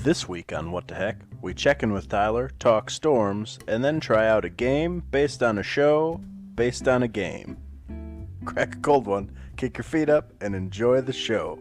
This week on What the Heck, we check in with Tyler, talk storms, and then try out a game based on a show based on a game. Crack a cold one, kick your feet up, and enjoy the show.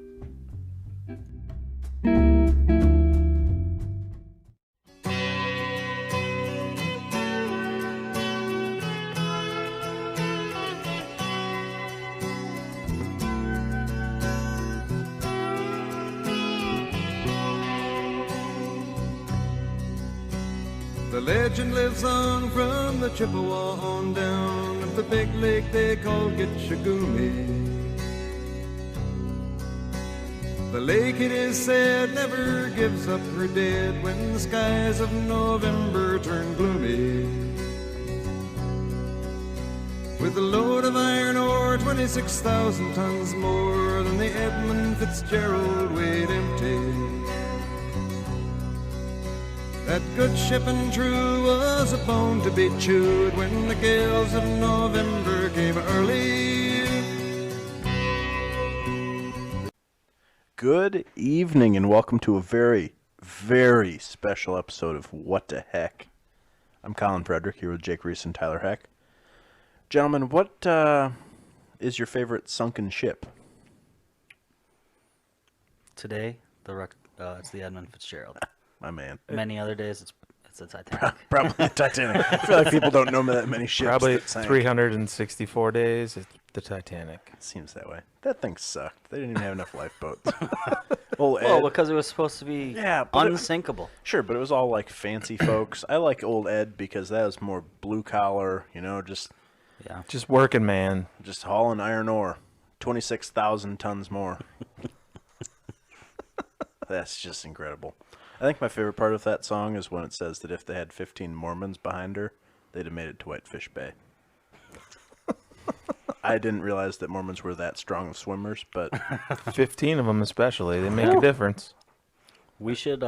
The legend lives on from the Chippewa on down of the big lake they call Gitchagumi. The lake, it is said, never gives up her dead when the skies of November turn gloomy. With a load of iron ore, 26,000 tons more than the Edmund Fitzgerald weighed empty. That good ship and true was a bone to be chewed when the gales of November came early. Good evening and welcome to a very, very special episode of What the Heck. I'm Colin Frederick here with Jake Reese and Tyler Heck. Gentlemen, what is your favorite sunken ship? Today, it's the Edmund Fitzgerald. My man. Many other days, it's the Titanic. Probably the Titanic. I feel like people don't know that many ships. Probably that sank. 364 days, it's the Titanic. It seems that way. That thing sucked. They didn't even have enough lifeboats. Old Well, Ed. because it was supposed to be But unsinkable. Sure, but it was all like fancy folks. I like old Ed because that was more blue collar, just Yeah. Just working, man. hauling iron ore. 26,000 tons more. That's just incredible. I think my favorite part of that song is when it says that if they had 15 Mormons behind her, they'd have made it to Whitefish Bay. I didn't realize that Mormons were that strong of swimmers, but 15 of them especially. They make a difference. We should,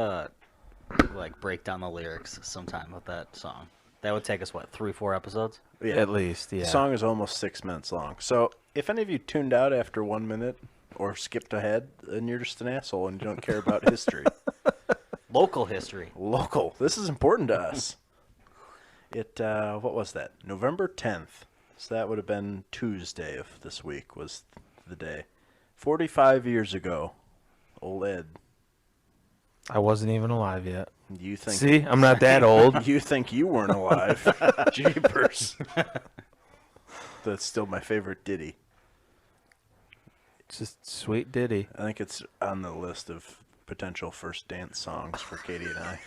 break down the lyrics sometime with that song. That would take us, 3-4 episodes? yeah, At least, yeah. the song is almost 6 minutes long. So if any of you tuned out after 1 minute or skipped ahead, then you're just an asshole and you don't care about history. Local history. Local. This is important to us. What was that? November 10th. So that would have been Tuesday of this week was the day. 45 years ago. Old Ed. I wasn't even alive yet. You think? See, I'm not that old. You think you weren't alive. Jeepers. That's still my favorite ditty. Just sweet ditty. I think it's on the list of potential first dance songs for Katie and I.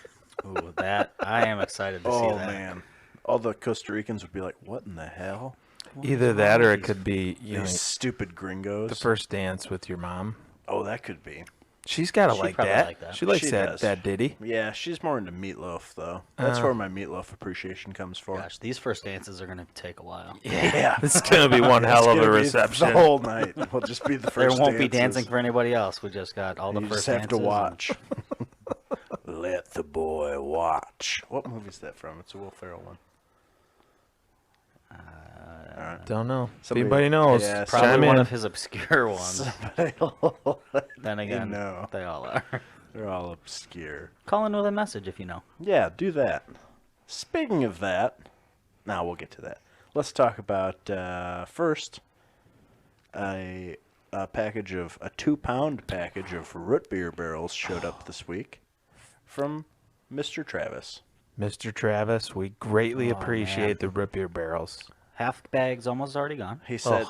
Ooh, that. I am excited to see Oh, that. man. All the Costa Ricans would be like, what in the hell? Either that or it could be These stupid gringos. the first dance with your mom. Oh, that could be. She's got to She'd like probably that. like that. She likes She that, does. that ditty. Yeah, she's more into meatloaf, though. That's where my meatloaf appreciation comes from. Gosh, these first dances are going to take a while. Yeah. It's going to be one hell of It's a gonna be reception. The whole night. We'll just be the There first won't be dances. dancing for anybody else. We just got all the You first just have to dances. watch. Let the boy watch. What movie is that from? It's a Will Ferrell one. All right. Don't know. Somebody- if anybody knows, yeah, chime Probably one in. of his obscure ones. Then again, know. they all are. They're all obscure. Call in with a message if you know. Yeah, do that. Speaking of that, now we'll get to that. Let's talk about first a 2-pound package of root beer barrels showed up this week from Mr. Travis. Mr. Travis, we greatly Oh, appreciate man. the root beer barrels. Half bag's almost already gone. He said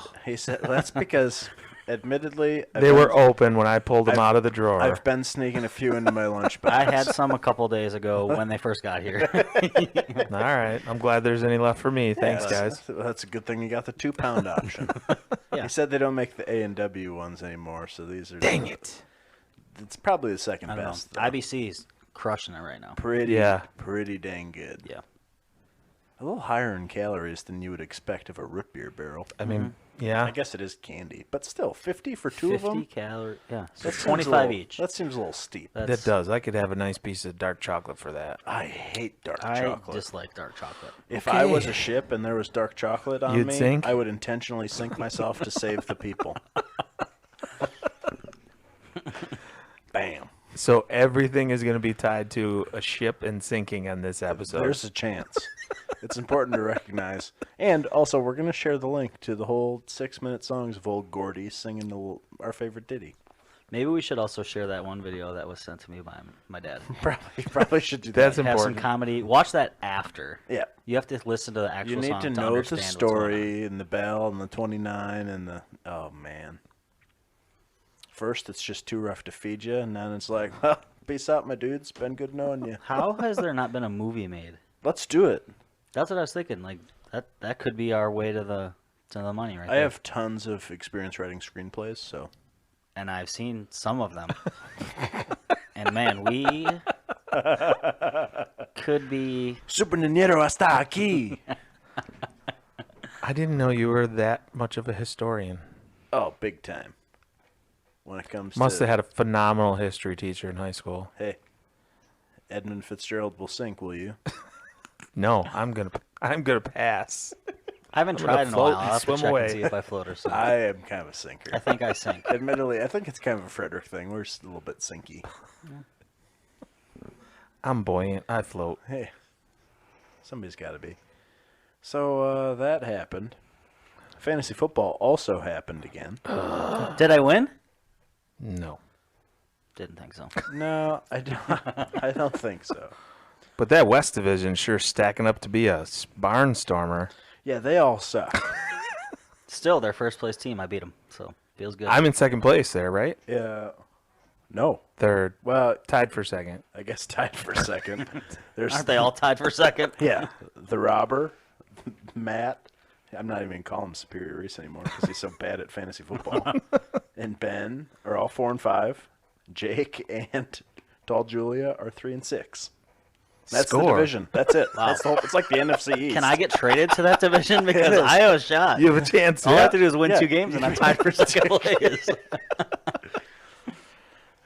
well, that's because admittedly They were open when I pulled them out of the drawer. I've been sneaking a few into my lunchbox. I had some a couple days ago when they first got here. All right. I'm glad there's any left for me. Thanks, guys. That's a good thing you got the 2-pound option. Yeah. He said they don't make the A&W ones anymore, so these are Dang it. It's probably the second I don't know. best. though. IBC's crushing it right now. Pretty dang good. Yeah. A little higher in calories than you would expect of a root beer barrel. I mean, yeah. I guess it is candy, but still, 50 for two of 50 them? calories. Yeah. So That seems a 25 little- each. That seems a little steep. That does. I could have a nice piece of dark chocolate for that. I hate dark I chocolate. dislike dark chocolate. If I was a Okay. ship and there was dark chocolate on You'd me, sink? I would intentionally sink myself to save the people. Bam. So everything is going to be tied to a ship and sinking on this episode. There's a chance. It's important to recognize. And also, we're going to share the link to the whole 6-minute songs of old Gordy singing our favorite ditty. Maybe we should also share that one video that was sent to me by my dad. Probably should do that. That's Have important. some comedy. Watch that after. Yeah. You have to listen to the actual You need song to know the understand what's going on. story and the bell and the 29 and the... Oh, man. First, it's just too rough to feed you, and then it's like, well, peace out, my dudes. Been good knowing you. How has there not been a movie made? Let's do it. That's what I was thinking. Like that could be our way to the money right I there. have tons of experience writing screenplays, so... And I've seen some of them. And man, we could be. Super Niñero hasta aquí. I didn't know you were that much of a historian. Oh, big time. When it comes Must to... have had a phenomenal history teacher in high school. Hey, Edmund Fitzgerald will sink, will you? No, I'm gonna pass. I haven't I'm gonna tried in a float while. and I'll have to swim check away. and see if I float or sink. I am kind of a sinker. I think I sink. Admittedly, I think it's kind of a Frederick thing. We're just a little bit sinky. I'm buoyant. I float. Hey, somebody's got to be. So that happened. Fantasy football also happened again. Did I win? No. Didn't think so. No, I don't. I don't think so. But that West Division sure stacking up to be a barnstormer. Yeah, they all suck. Still, their first place team. I beat them, so feels good. I'm in second place there, right? Yeah. No. They're Well, tied for second. I guess tied for second. There's Aren't they all tied for second? Yeah, the robber, Matt. I'm not even calling him Superior Reese anymore because he's so bad at fantasy football. And Ben are all 4 and 5. Jake and Tall Julia are 3 and 6. That's the Score. division. That's it. Wow. That's the whole, it's like the NFC East. Can I get traded to that division? Because is. I have a shot. You have a chance. All I Yeah. have to do is win Yeah. 2 games, and I'm tied for second place.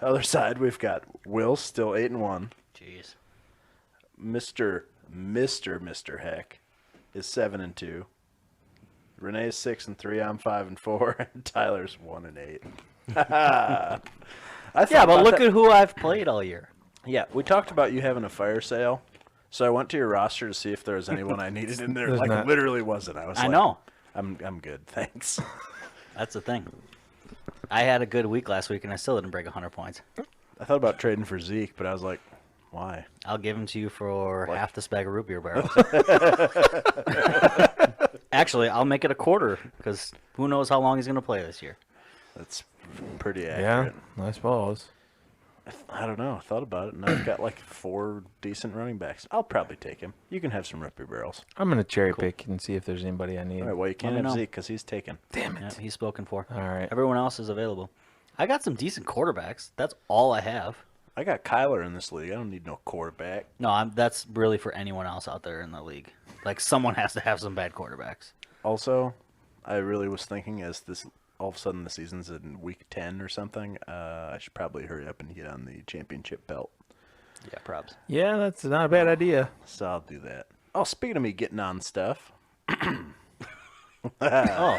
Other side, we've got Will still 8 and 1. Jeez. Mr. Heck is 7 and 2. Renee's 6 and 3. I'm 5 and 4. And Tyler's 1 and 8. Yeah, but look at who I've played all year. Yeah, we talked about you having a fire sale. So I went to your roster to see if there was anyone I needed in there. There's Like not. literally wasn't. I was I like, know. I'm good, thanks. That's the thing. I had a good week last week, and I still didn't break 100 points. I thought about trading for Zeke, but I was like, why? I'll give them to you for What? half this bag of root beer barrels. Actually, I'll make it a quarter, because who knows how long he's going to play this year. That's pretty Yeah, accurate. I suppose. I don't know. I thought about it, and I've got like 4 decent running backs. I'll probably take him. You can have some root beer barrels. I'm going to cherry pick and see if there's anybody I need. All right, well, you can't me have know. Zeke because he's taken. Damn Yeah, it. he's spoken for. All right. Everyone else is available. I got some decent quarterbacks. That's all I have. I got Kyler in this league. I don't need no quarterback. No, that's really for anyone else out there in the league. Like, someone has to have some bad quarterbacks. Also, I really was thinking as this all of a sudden the season's in week 10 or something, I should probably hurry up and get on the championship belt. Yeah, probs. Yeah, that's not a bad idea. So I'll do that. Oh, speaking of me getting on stuff, Oh,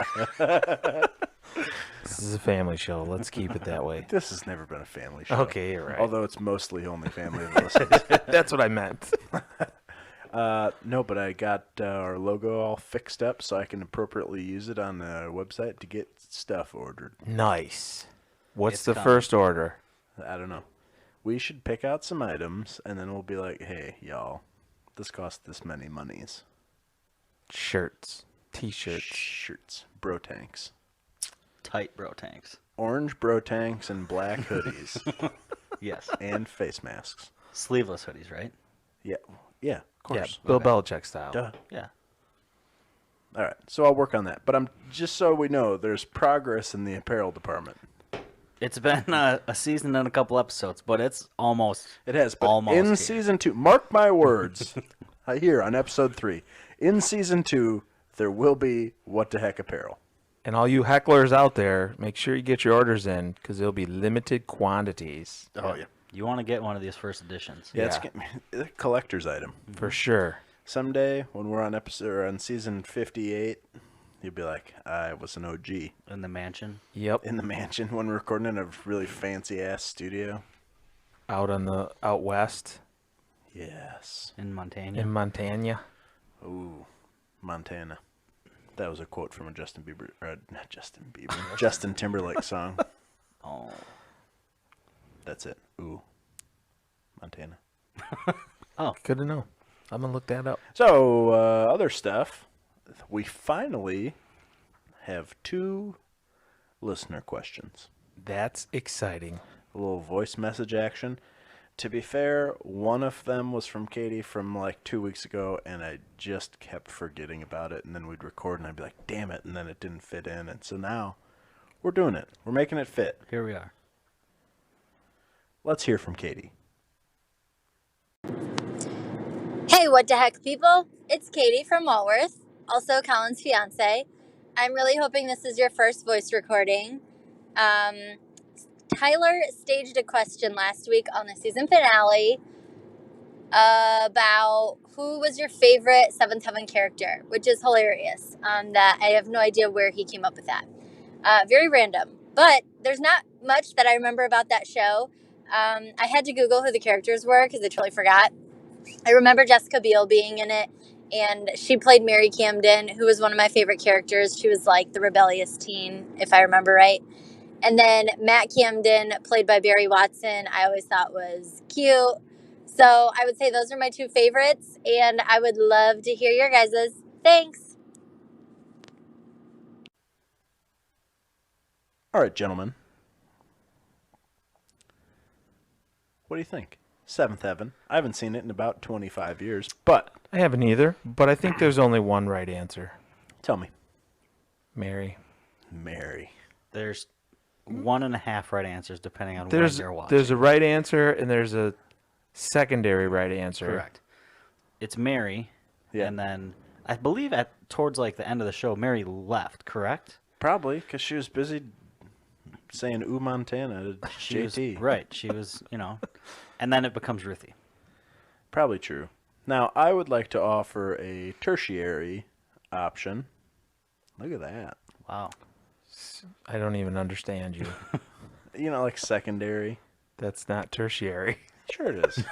This is a family show. Let's keep it that way. this has never been a family show. Okay, you're right. Although it's mostly only family that listens. That's what I meant. No, but I got our logo all fixed up so I can appropriately use it on the website to get stuff ordered. Nice. What's It's the coming. first order? I don't know. We should pick out some items, and then we'll be like, hey, y'all, this cost this many monies. Shirts. T-shirts. Shirts. Bro tanks. tight bro tanks. Orange bro tanks and black hoodies. Yes. And face masks. Sleeveless hoodies, right? Yeah, of Yeah, course. Bill Okay. Belichick style. Duh. Yeah. All right, so I'll work on that. But I'm just so we know, there's progress in the apparel department. It's been a season and a couple episodes, but it's almost. It has, but Almost in here. season 2, mark my words, here on episode 3, in season 2, there will be What the Heck apparel. And all you hecklers out there, make sure you get your orders in because there'll be limited quantities. Oh, yeah. You want to get one of these first editions. Yeah, it's Yeah. a collector's item. For sure. Someday, when we're on episode or on season 58, you'll be like, I was an OG In the mansion. Yep. in the mansion when we're recording in a really fancy ass studio. out west Yes. In Montana. in Montana. Ooh, Montana. That was a quote from a Justin Bieber, not Justin Bieber, Justin Timberlake song. Oh. That's it. Ooh, Montana. Good to know. I'm gonna look that up. So, other stuff. We finally have 2 listener questions. That's exciting. A little voice message action. To be fair, one of them was from Katie from like 2 weeks ago, and I just kept forgetting about it. And then we'd record, and I'd be like, damn it, and then it didn't fit in. And so now we're doing it. We're making it fit. Here we are. Let's hear from Katie. Hey, what the heck, people? It's Katie from Walworth, also Colin's fiance. I'm really hoping this is your first voice recording. Tyler staged a question last week on the season finale about who was your favorite 7th Heaven character, which is hilarious. That I have no idea where he came up with that. Very random, but there's not much that I remember about that show. I had to Google who the characters were because I totally forgot. I remember Jessica Biel being in it, and she played Mary Camden, who was one of my favorite characters. She was like the rebellious teen, if I remember right. And then Matt Camden, played by Barry Watson, I always thought was cute. So I would say those are my 2 favorites, and I would love to hear your guys's. Thanks. All right, gentlemen. What do you think? 7th Heaven. I haven't seen it in about 25 years, but I haven't either, but I think there's only one right answer. tell me. Mary. There's 1.5 right answers depending on There's when you're watching. there's a right answer and there's a secondary right answer. Correct. It's Mary, Yeah. and then I believe towards like the end of the show, Mary left. Correct? Probably because she was busy saying "Ooh, Montana" to She was, JT. right. She was, and then it becomes Ruthie. Probably true. Now, I would like to offer a tertiary option. Look at that. Wow. I don't even understand you. Like secondary. That's not tertiary. Sure it is.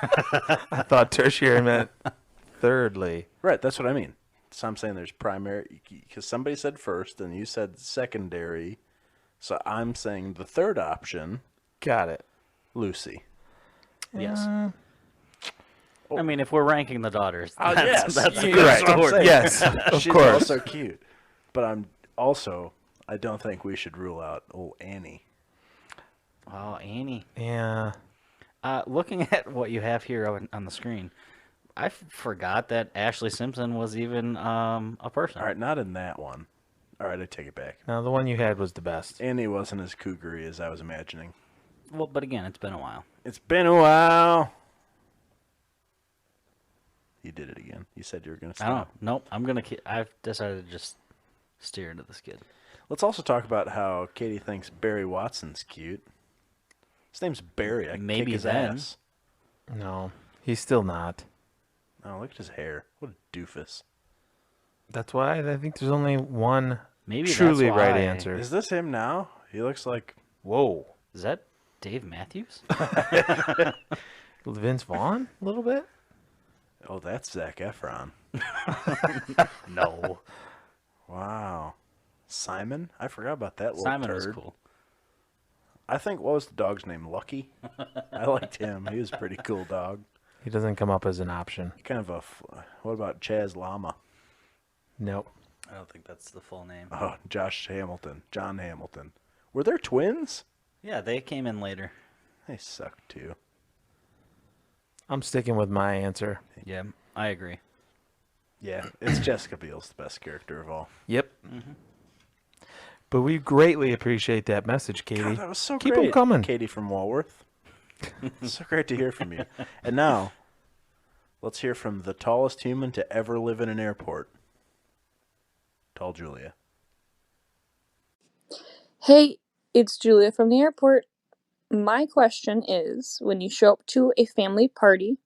I thought tertiary meant thirdly. Right, that's what I mean. So I'm saying there's primary, because somebody said first and you said secondary. So I'm saying the third option, Got it. Lucy. Yes. I mean, if we're ranking the daughters, Yes, that's a you're good right. I'm story. saying. Yes, of She's course. also cute. But I don't think we should rule out old Annie. Oh, Annie. Yeah. Looking at what you have here on the screen, I forgot that Ashley Simpson was even a person. All right, not in that one. All right, I take it back. No, the one you had was the best. Annie wasn't as cougary as I was imagining. Well, but again, it's been a while. It's been a while. You did it again. You said you were going to I don't know. stop. Nope. I've decided to just steer into this kid. Let's also talk about how Katie thinks Barry Watson's cute. His name's Barry. I Maybe kick his then. ass. No, he's still not. Oh, look at his hair. What a doofus. That's why I think there's only one Maybe that's truly right why. answer. Is this him now? He looks like... Whoa. Is that Dave Matthews? Vince Vaughn? A little bit? Oh, that's Zac Efron. No. Wow. Simon? I forgot about that little Simon turd. was cool. I think, what was the dog's name? Lucky? I liked him. He was a pretty cool dog. He doesn't come up as an option. Kind of what about Chaz Lama? Nope. I don't think that's the full name. Oh, John Hamilton. Were there twins? Yeah, they came in later. They suck too. I'm sticking with my answer. Yeah, I agree. Yeah, it's Jessica Biel's the best character of all. Yep. But we greatly appreciate that message, Katie. God, that was so Keep great. them coming. Katie from Walworth. So great to hear from you. And now, let's hear from the tallest human to ever live in an airport. Tall Julia. Hey, it's Julia from the airport. My question is, when you show up to a family party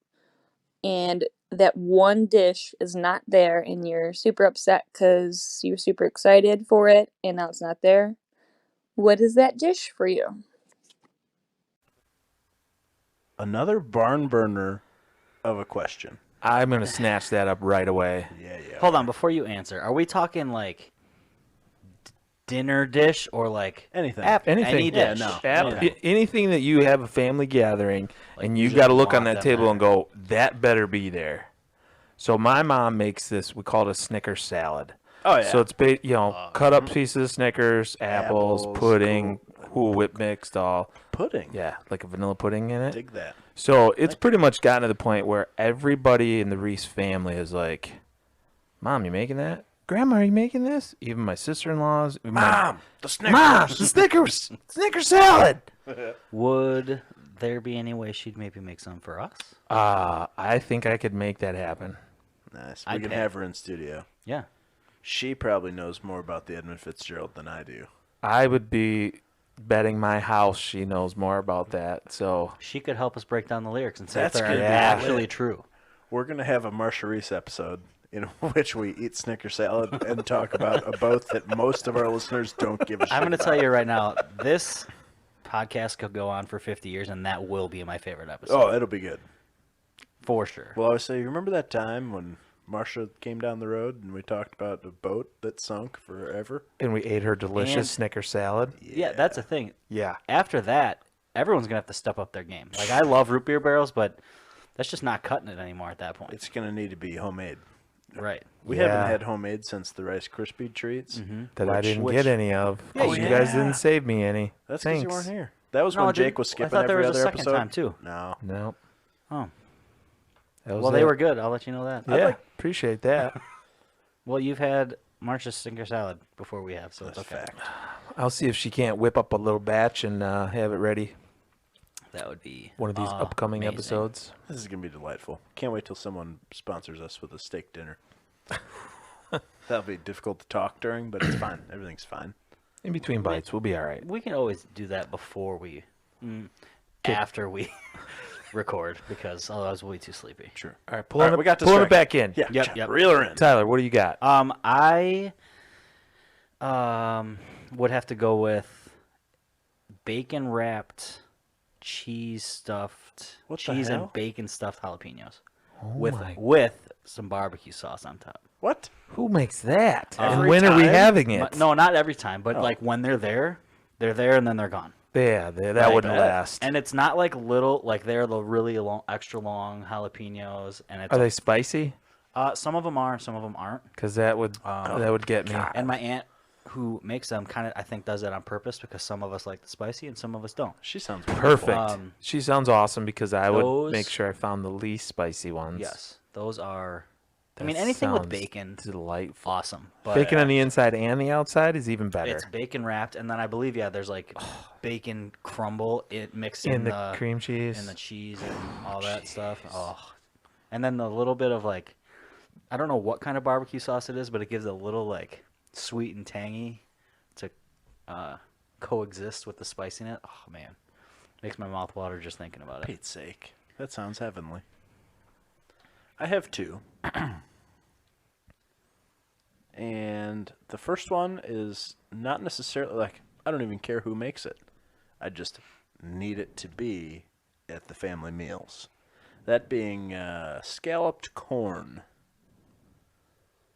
and that one dish is not there and you're super upset because you're super excited for it and now it's not there, what is that dish for you? Another barn burner of a question. I'm gonna snatch that up right away. Yeah. Hold on, before you answer, are we talking like dinner dish or like Anything. Anything. any Yeah, dish? no. Anything that you have a family gathering and you you just got to look on want that them table and there. go, that better be there. So my mom makes this. We call it a Snickers salad. Oh, yeah. So it's cut up pieces of Snickers, apples, Apples, pudding, Cool Whip mixed, all. Pudding. Yeah, like a vanilla pudding in it. Dig that. So it's pretty much gotten to the point where everybody in the Reese family is like, Mom, you making that? Grandma, are you making this? Even my sister-in-laws. Mom, the Snickers. Mom, the Snickers. Snickers salad. Would there be any way she'd maybe make some for us? I think I could make that happen. Nice. We I'd can pay. have her in studio. Yeah. She probably knows more about the Edmund Fitzgerald than I do. I would be betting my house she knows more about that. So She could help us break down the lyrics and say That's if they're good. actually true. We're going to have a Marsha Reese episode in which we eat Snicker salad and talk about a boat that most of our listeners don't give a shit I'm going to about. tell you right now, this podcast could go on for 50 years, and that will be my favorite episode. Oh, it'll be good. For sure. Well, I would say, you remember that time when Marsha came down the road and we talked about a boat that sunk forever? and we ate her delicious And- Snickers salad. Yeah, that's the thing. Yeah. After that, everyone's going to have to step up their game. Like, I love root beer barrels, but that's just not cutting it anymore at that point. It's going to need to be homemade. Right. We Yeah. haven't had homemade since the Rice Krispie treats. That I didn't which- get any of. Yeah, 'cause you you guys did. didn't save me any. That's because you Thanks. weren't here. That was No, when Jake didn't- was I skipping thought there every was a other second episode. time, too. No. No. Oh. That was Well, they it. were good. I'll let you know that. Yeah, appreciate that. Well, you've had Marcia's Snicker salad before we have, so That's it's a okay. fact. I'll see if she can't whip up a little batch and have it ready That would be one of these upcoming amazing. episodes. This is going to be delightful. Can't wait till someone sponsors us with a steak dinner. That'll be difficult to talk during, but it's fine. Everything's fine. In between bites, we'll be all right. We can always do that before we, after we record, because otherwise we'll be too sleepy. Sure. All right, All right, we got pulling distracted. it back in. Yeah. Yep. Reel her in. Tyler, what do you got? I would have to go with bacon wrapped, cheese stuffed, What the cheese and hell? bacon stuffed jalapenos my- with some barbecue sauce on top. What? Who makes that? And Every when are we time? having it? No, not every time, but like when they're there and then they're gone. Yeah, that Like wouldn't last. And it's not like little, like they're the really long, extra long jalapenos, and it's Are they spicy? some of them are, some of them aren't. Because that would get me. And my aunt, who makes them, kind of I think does that on purpose because some of us like the spicy and some of us don't. She sounds Perfect. Um, She sounds awesome because I would those- make sure I found the least spicy ones. Yes, those are. I That mean, anything with sounds bacon, delightful. awesome. But Bacon on the inside and the outside is even better. it's bacon wrapped, and then I believe there's like bacon crumble mixed in in the cream cheese. and the cheese and all that stuff. Oh, and then the little bit of like, I don't know what kind of barbecue sauce it is, but it gives a little like sweet and tangy to coexist with the spice in it. Oh man, makes my mouth water just thinking about it. Pete's sake. That sounds heavenly. I have two. And the first one is not necessarily like, I don't even care who makes it. I just need it to be at the family meals. That being scalloped corn.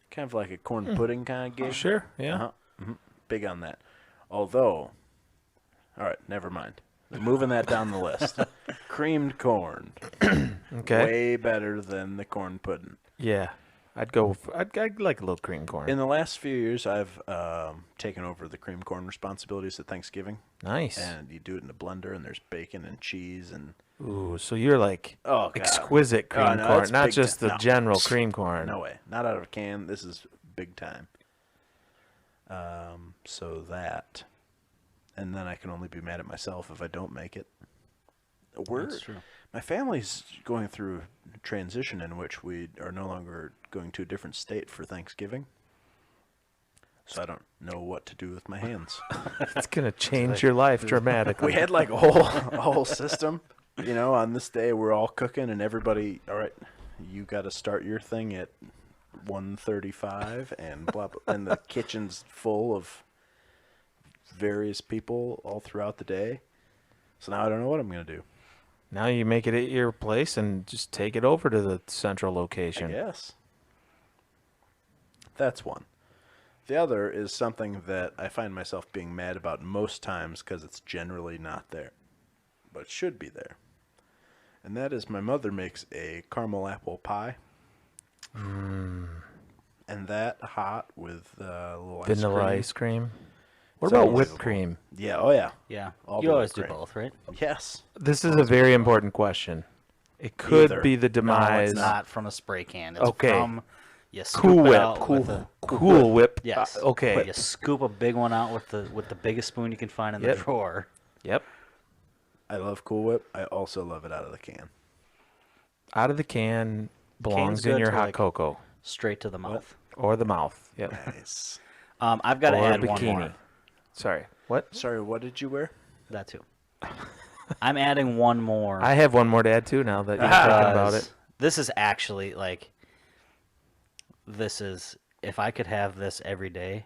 Kind of like a corn pudding kind of gig. Sure, yeah. Uh-huh. Big on that. Although, all right, never mind. Moving that down the list. Creamed corn. Okay. Way better than the corn pudding. Yeah. I'd like a little cream corn. In the last few years, I've taken over the cream corn responsibilities at Thanksgiving. Nice. And you do it in a blender, and there's bacon and cheese and Ooh, so you're like Oh, God. exquisite cream no, corn, that's not big just time. the No. general cream corn. no way, not out of a can. This is big time. So that, and then I can only be mad at myself if I don't make it. That's true. My family's going through a transition in which we are no longer going to a different state for Thanksgiving. So I don't know what to do with my hands. It's gonna change your life dramatically. We had like a whole system. You know, on this day we're all cooking and everybody, all right, you got to start your thing at 1:35 and blah, blah, and the kitchen's full of various people all throughout the day. So now I don't know what I'm going to do. Now you make it at your place and just take it over to the central I location. guess. That's one. The other is something that I find myself being mad about most times because it's generally not there, but should be there. And that is my mother makes a caramel apple pie. And that hot with a little Vanilla ice cream. ice cream. What It's about whipped unbelievable. cream? Yeah, oh yeah. Yeah. All You the always whipped do cream. both, right? Yes. This is a very important question. It could Either. be the No, demise. It's not from a spray can. It's Okay. from you scoop Cool it Whip. out with a Cool Whip. yes. Okay. You scoop a big one out with the biggest spoon you can find in the Yep. drawer. Yep. I love Cool Whip. I also love it out of the can. Out of the can belongs in good your to, hot like, cocoa Straight to the mouth. or the mouth. Yep. Nice. I've got to Or a add one bikini. more. Sorry. What? Sorry, what did you wear? That too. I'm adding one more. I have one more to add too now that you're talking about it. This is actually like. This is if I could have this every day,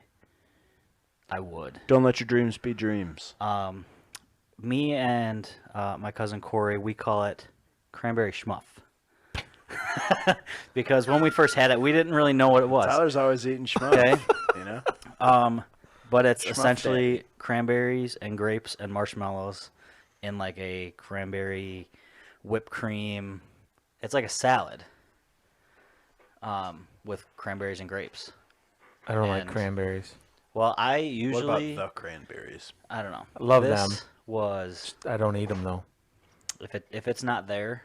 I would. Don't let your dreams be dreams. Me and my cousin Corey, we call it cranberry schmuff. Because when we first had it, we didn't really know what it was. Tyler's always eating schmuck. Okay. You know? But it's Schmuff essentially cranberries and grapes and marshmallows in like a cranberry whipped cream. It's like a salad with cranberries and grapes. I don't like and- cranberries. Well, I What usually about the cranberries? I don't know. I love this them. Was I don't eat them though. if it's not there,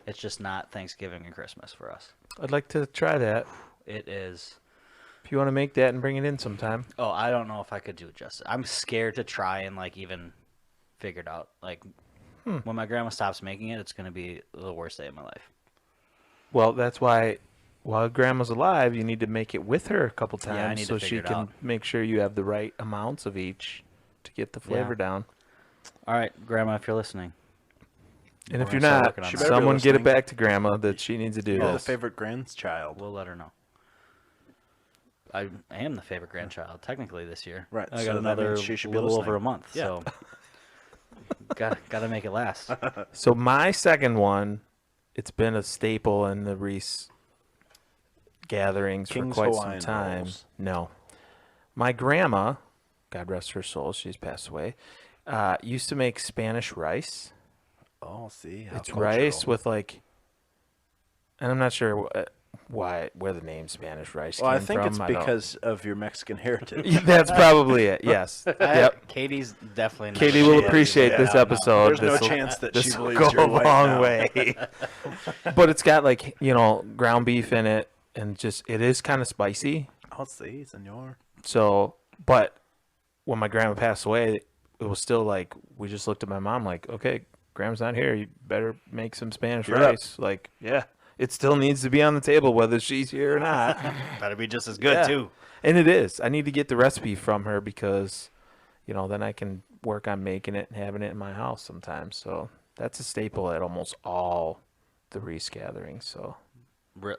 it's just not Thanksgiving and Christmas for us. I'd like to try that. It is. If you want to make that and bring it in sometime. Oh, I don't know if I could do it justice. I'm scared to try and like even figure it out. Like when my grandma stops making it, it's gonna be the worst day of my life. Well, that's why while grandma's alive, you need to make it with her a couple Yeah, I times need so to she figure it can out. make sure you have the right amounts of each to get the flavor down. All right, Grandma, if you're listening. And if We're you're gonna start not, working on She that. better be someone get it listening. back to grandma that she needs to do You're the this. favorite grandchild. We'll let her know. I am the favorite grandchild technically this year. Right, I so got that another means she should be little over listening. a month. Yeah. So got to make it last. So my second one, it's been a staple in the Reese gatherings King's for quite Hawaiian some time. rolls. No. My grandma, God rest her soul, she's passed away, used to make Spanish rice. Oh, see, how It's cultural. rice with like, and I'm not sure where the name Spanish rice Well, came I think from. it's I don't- because of your Mexican heritage. That's probably it. Yes. Yep. Katie's definitely not Katie gonna will be appreciate able to this figure it out now. episode. There's no This'll- chance that she this'll believes go you're a white long now. way. But it's got like ground beef in it, and just it is kind of spicy. Oh, see, senor. So, but when my grandma passed away, it was still like we just looked at my mom like, okay, grandma's not here. You better make some Spanish You're up. rice. Like, yeah, it still needs to be on the table whether she's here or not. Better be just as good Yeah. too. And it is. I need to get the recipe from her because, then I can work on making it and having it in my house sometimes. So that's a staple at almost all the Reese gatherings. So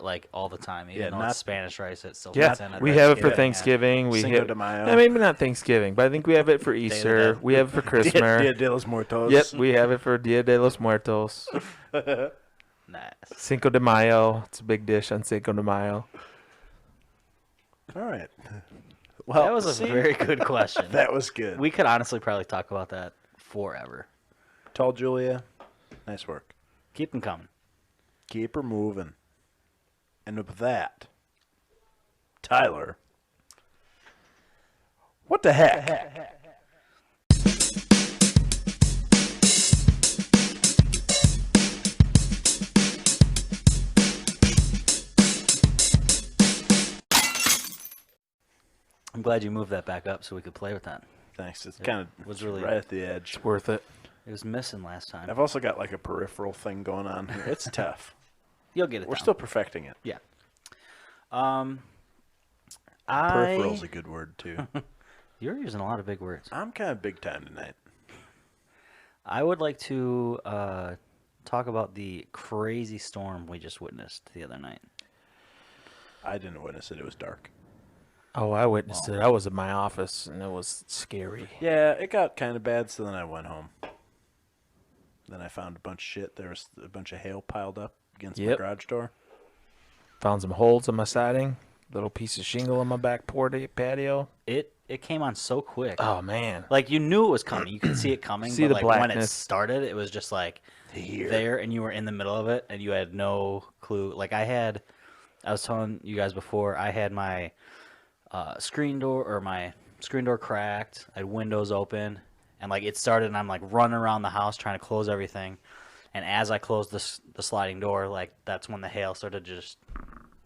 Like all the time, even Yeah, though not- it's Spanish rice, it still yeah, fits in at we have it for Thanksgiving. Thanksgiving. We Cinco have, de Mayo. maybe not Thanksgiving, but I think we have it for Easter. Dead. We have it for Christmas. Dia de los Muertos. Yep, we have it for Dia de los Muertos. Nice. Cinco de Mayo. It's a big dish on Cinco de Mayo. All right. Well, That was a see, very good question. That was good. We could honestly probably talk about that forever. told Julia, nice work. Keep them coming. Keep her moving. And with that, Tyler, what the heck? I'm glad you moved that back up so we could play with that. Thanks. It's kind of was really- right at the edge. It's worth it. It was missing last time. I've also got like a peripheral thing going on here. It's tough. You'll get it. We're down. still perfecting it. Yeah. Peripheral's a good word too. You're using a lot of big words. I'm kind of big time tonight. I would like to talk about the crazy storm we just witnessed the other night. I didn't witness it. It was dark. Oh, I witnessed it. I was in my office, and it was scary. Yeah, it got kind of bad, so then I went home. Then I found a bunch of shit. There was a bunch of hail piled up against my Yep. garage door. Found some holes in my siding. Little piece of shingle on my back patio. It came on so quick. Oh man. Like, you knew it was coming. You could see it coming. See but the like when it blackness. started, it was just like there, and you were in the middle of it, and you had no clue. Like I was telling you guys before, I had my screen door cracked. I had windows open, and like it started, and I'm like running around the house trying to close everything. And as I closed the sliding door, like that's when the hail started to just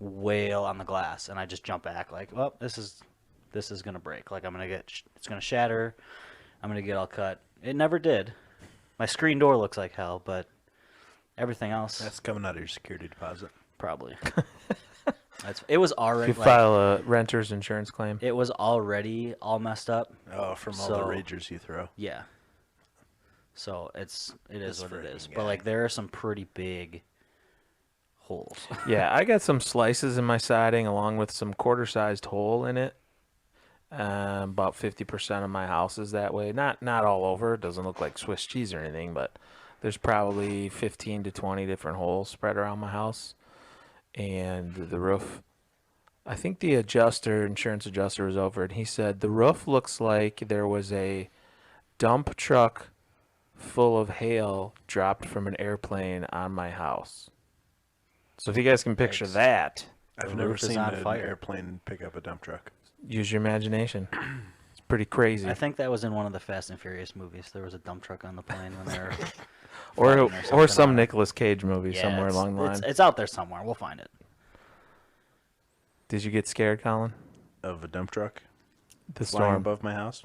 wail on the glass, and I just jumped back like, well, this is gonna break. Like it's gonna shatter. I'm gonna get all cut. It never did. My screen door looks like hell, but everything else That's coming out of your security deposit. probably. It was already You file a renter's insurance claim. it was already all messed up. Oh, from all So- the ragers you throw. Yeah. So it is This what it is. freaking But guy. like there are some pretty big holes. Yeah, I got some slices in my siding along with some quarter-sized hole in it. About 50% of my house is that way. Not all over. It doesn't look like Swiss cheese or anything, but there's probably 15 to 20 different holes spread around my house. And the roof, I think the insurance adjuster was over, and he said the roof looks like there was a dump truck full of hail dropped from an airplane on my house. So if you guys can picture Yikes. that, I've The never roof is seen on an fire. airplane pick up a dump truck. use your imagination. It's pretty crazy. I think that was in one of the Fast and Furious movies. There was a dump truck on the plane when they were or fighting or something some on it. Nicolas Cage movie Yeah, somewhere it's- along the line. It's out there somewhere. We'll find it. Did you get scared, Colin? Of a dump truck The flying storm. above my house?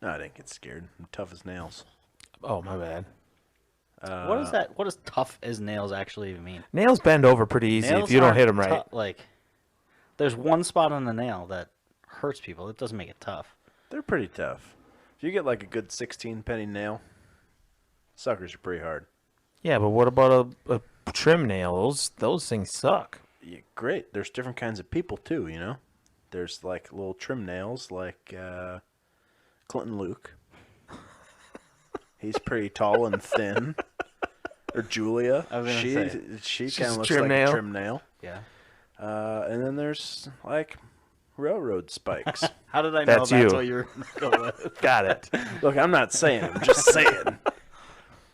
No, I didn't get scared. I'm tough as nails. Oh, my bad. What is that? What does tough as nails actually even mean? Nails bend over pretty easy Nails if you don't aren't hit them right. like, there's one spot on the nail that hurts people. It doesn't make it tough. They're pretty tough. If you get like a good 16 penny nail, suckers are pretty hard. Yeah, but what about a trim nail? Those things suck. Yeah, great. There's different kinds of people too, you know? There's like little trim nails like Clinton Luke. He's pretty tall and thin. Or Julia. I was gonna say. She She's kind a of looks trim like nail. a trim nail. Yeah. And then there's like railroad spikes. How did I know That's that's you. what you were going to go with? Got it. Look, I'm not saying. I'm just saying.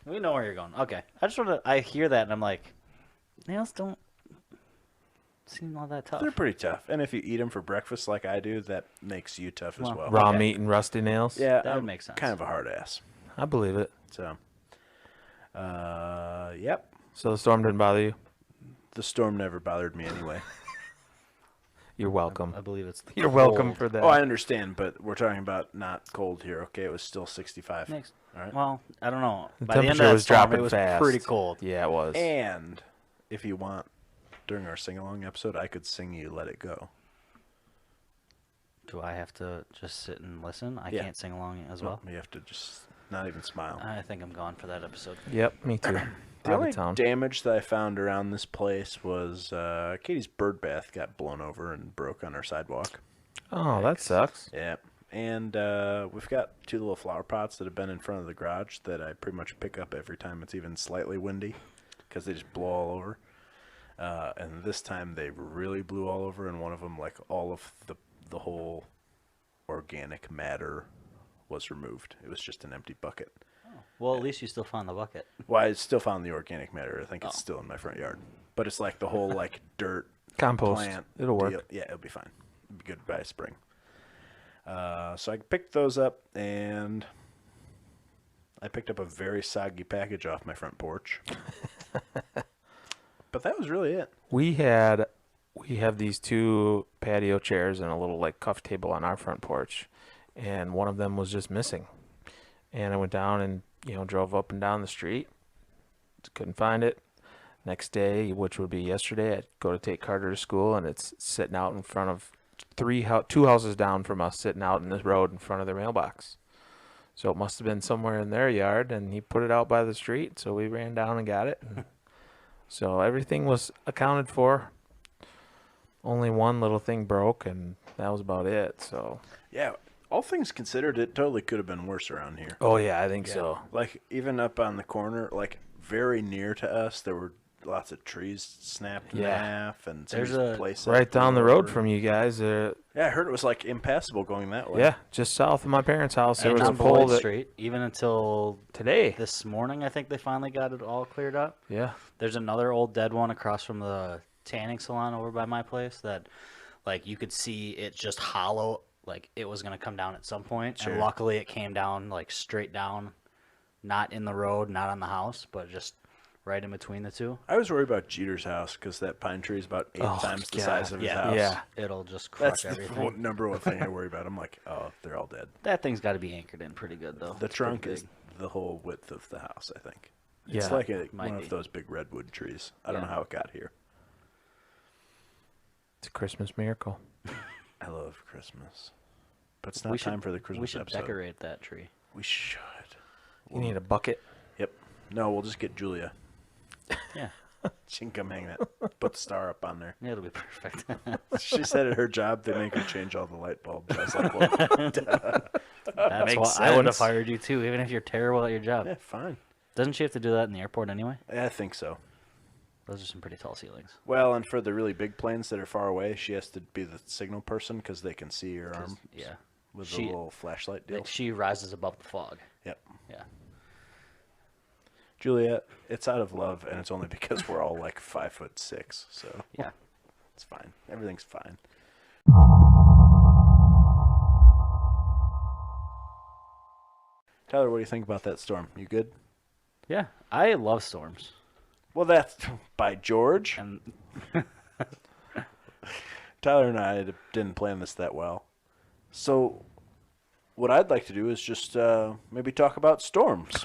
We know where you're going. Okay. I hear that and I'm like, nails don't seem all that tough. They're pretty tough. And if you eat them for breakfast like I do, that makes you tough as Well, well. Raw Okay. meat and rusty nails. Yeah, That would I'm make sense. kind of a hard ass. I believe it. So, yep. So the storm didn't bother you? The storm never bothered me anyway. You're welcome. I believe it's You're welcome cold. for that. Oh, I understand, but we're talking about not cold here, okay? It was still 65. Next. All right. Well, I don't know. The By the end of temperature that was storm, dropping it was fast. pretty cold. Yeah, it was. And if you want, during our sing-along episode, I could sing you Let It Go. Do I have to just sit and listen? I Yeah. can't sing along as well. You have to just not even smile. I think I'm gone for that episode. Yep, me too. The Out only of town. damage that I found around this place was Katie's bird bath got blown over and broke on our sidewalk. Oh, that sucks. Yeah. And we've got two little flower pots that have been in front of the garage that I pretty much pick up every time it's even slightly windy because they just blow all over. And this time they really blew all over, and one of them, like all of the whole organic matter was removed. It was just an empty bucket. Well, at least you still found the bucket. Well, I still found the organic matter. I think it's Oh. still in my front yard. But it's like the whole like dirt Compost. plant. It'll work. deal. Yeah, it'll be fine. It'll be good by spring. So I picked those up, and I picked up a very soggy package off my front porch. But that was really it. We have these two patio chairs and a little like cuff table on our front porch, and one of them was just missing. And I went down and drove up and down the street. Couldn't find it. Next day, which would be yesterday, I'd go to take Carter to school, and it's sitting out in front of two houses down from us, sitting out in this road in front of their mailbox. So it must have been somewhere in their yard, and he put it out by the street. So we ran down and got it. And so everything was accounted for. Only one little thing broke, and that was about it. So Yeah, All things considered, it totally could have been worse around here. Oh yeah, I think so. Like, even up on the corner, like, very near to us, there were lots of trees snapped in half, and There's somebody's a- place Right down the road over. from you guys. Yeah, I heard it was, like, impassable going that way. Yeah, just south of my parents' house. There And was a on pole Boyd that Street, even until today. this morning, I think they finally got it all cleared up. Yeah. There's another old dead one across from the tanning salon over by my place that, like, you could see it just hollow, like it was gonna come down at some point. Sure. And luckily, it came down like straight down, not in the road, not on the house, but just right in between the two. I was worried about Jeter's house because that pine tree is about 8 times the size of his house. Yeah. It'll just That's crush the everything. number one thing I worry about. I'm like, oh, they're all dead. That thing's got to be anchored in pretty good though. The It's trunk pretty is big. the whole width of the house, I think. It's Yeah. like Might one be. of those big redwood trees. I don't know Yeah. how it got here. It's a Christmas miracle. I love Christmas. But it's not We time should- for the Christmas We should episode. decorate that tree. We should. You need a bucket. Yep. No, we'll just get Julia. Yeah, She can come hang that. Put the star up on there. yeah, it'll be perfect. She said at her job they make her change all the light bulbs. I was like, well, That's Makes why I would have sense. fired you too, even if you're terrible at your job. yeah, fine. Doesn't she have to do that in the airport anyway? Yeah, I think so. Those are some pretty tall ceilings. Well, and for the really big planes that are far away, she has to be the signal person because they can see her 'Cause- arm Yeah. with the she- little flashlight deal. She rises above the fog. Yep. Yeah. Julia, it's out of love, and it's only because we're all like 5'6", so Yeah. it's fine. Everything's fine. Tyler, what do you think about that storm? You good? Yeah. I love storms. Well, that's by George. And Tyler and I didn't plan this that well. So, what I'd like to do is just maybe talk about storms.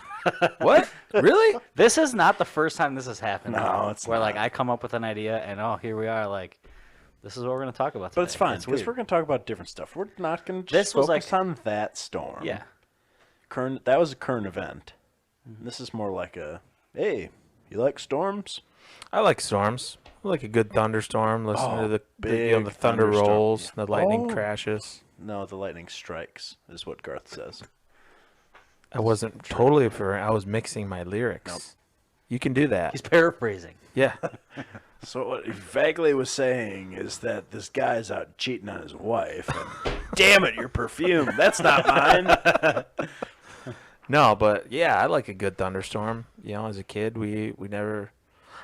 What? Really? this is not the first time this has happened. No, it's where like not. I come up with an idea and oh, here we are. Like, this is what we're gonna talk about. But it's today. fine because weird. we're going to talk about different stuff. We're not going to This just was focus like- on that storm. Yeah. Current. That was a current event. This is more like a, hey, you like storms? I like storms. I like a good thunderstorm. Listen Oh, to the big the thunder thunderstorm. rolls, the lightning Oh. crashes. No, the lightning strikes is what Garth says. I wasn't totally referring. I was mixing my lyrics. Nope. You can do that. He's paraphrasing. Yeah. So what he vaguely was saying is that this guy's out cheating on his wife. And, damn it, your perfume. That's not mine. No, but yeah, I like a good thunderstorm. You know, as a kid, we never.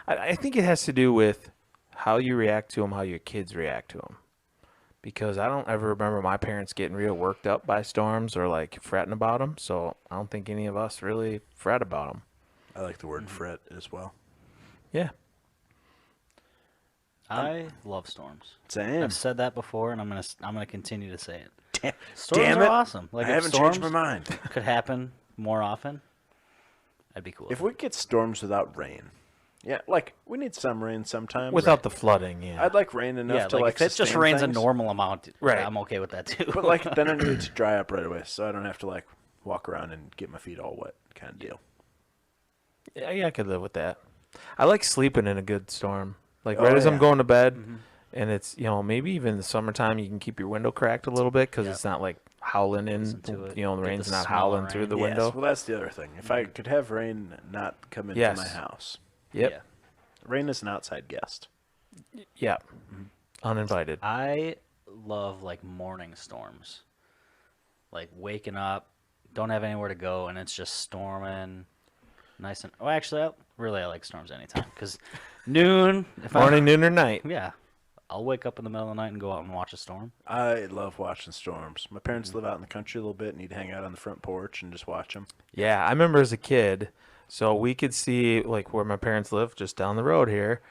I think it has to do with how you react to them, how your kids react to them. Because I don't ever remember my parents getting real worked up by storms or like fretting about them. So I don't think any of us really fret about them. I like the word fret as well. Yeah. I love storms. Same. I've said that before, and I'm gonna continue to say it. Damn, Storms damn are it. awesome. Like I if haven't storms changed my mind. could happen more often, that'd be cool. If we get storms without rain, yeah, like we need some rain sometimes. Without the flooding, yeah. I'd like rain enough yeah, to like if it just sustain rains things, a normal amount, Right. I'm okay with that too. but like then I need it to dry up right away, so I don't have to like walk around and get my feet all wet, kind of deal. Yeah, I could live with that. I like sleeping in a good storm. Like Oh, right as I'm yeah. going to bed, and it's maybe even in the summertime you can keep your window cracked a little bit because Yeah. it's not like howling in. Listen to it. The Get rain's the not smell of howling through rain. the Yes, window. well, that's the other thing. If I could have rain not come into Yes. my house, Yep. Yeah. rain is an outside guest. Yeah. Uninvited. I love like morning storms. Like waking up, don't have anywhere to go, and it's just storming. Nice and actually, I like storms anytime because noon. If Morning, noon, or night. yeah, I'll wake up in the middle of the night and go out and watch a storm. I love watching storms. My parents live out in the country a little bit, and you'd hang out on the front porch and just watch them. Yeah, I remember as a kid, so we could see like where my parents live, just down the road here.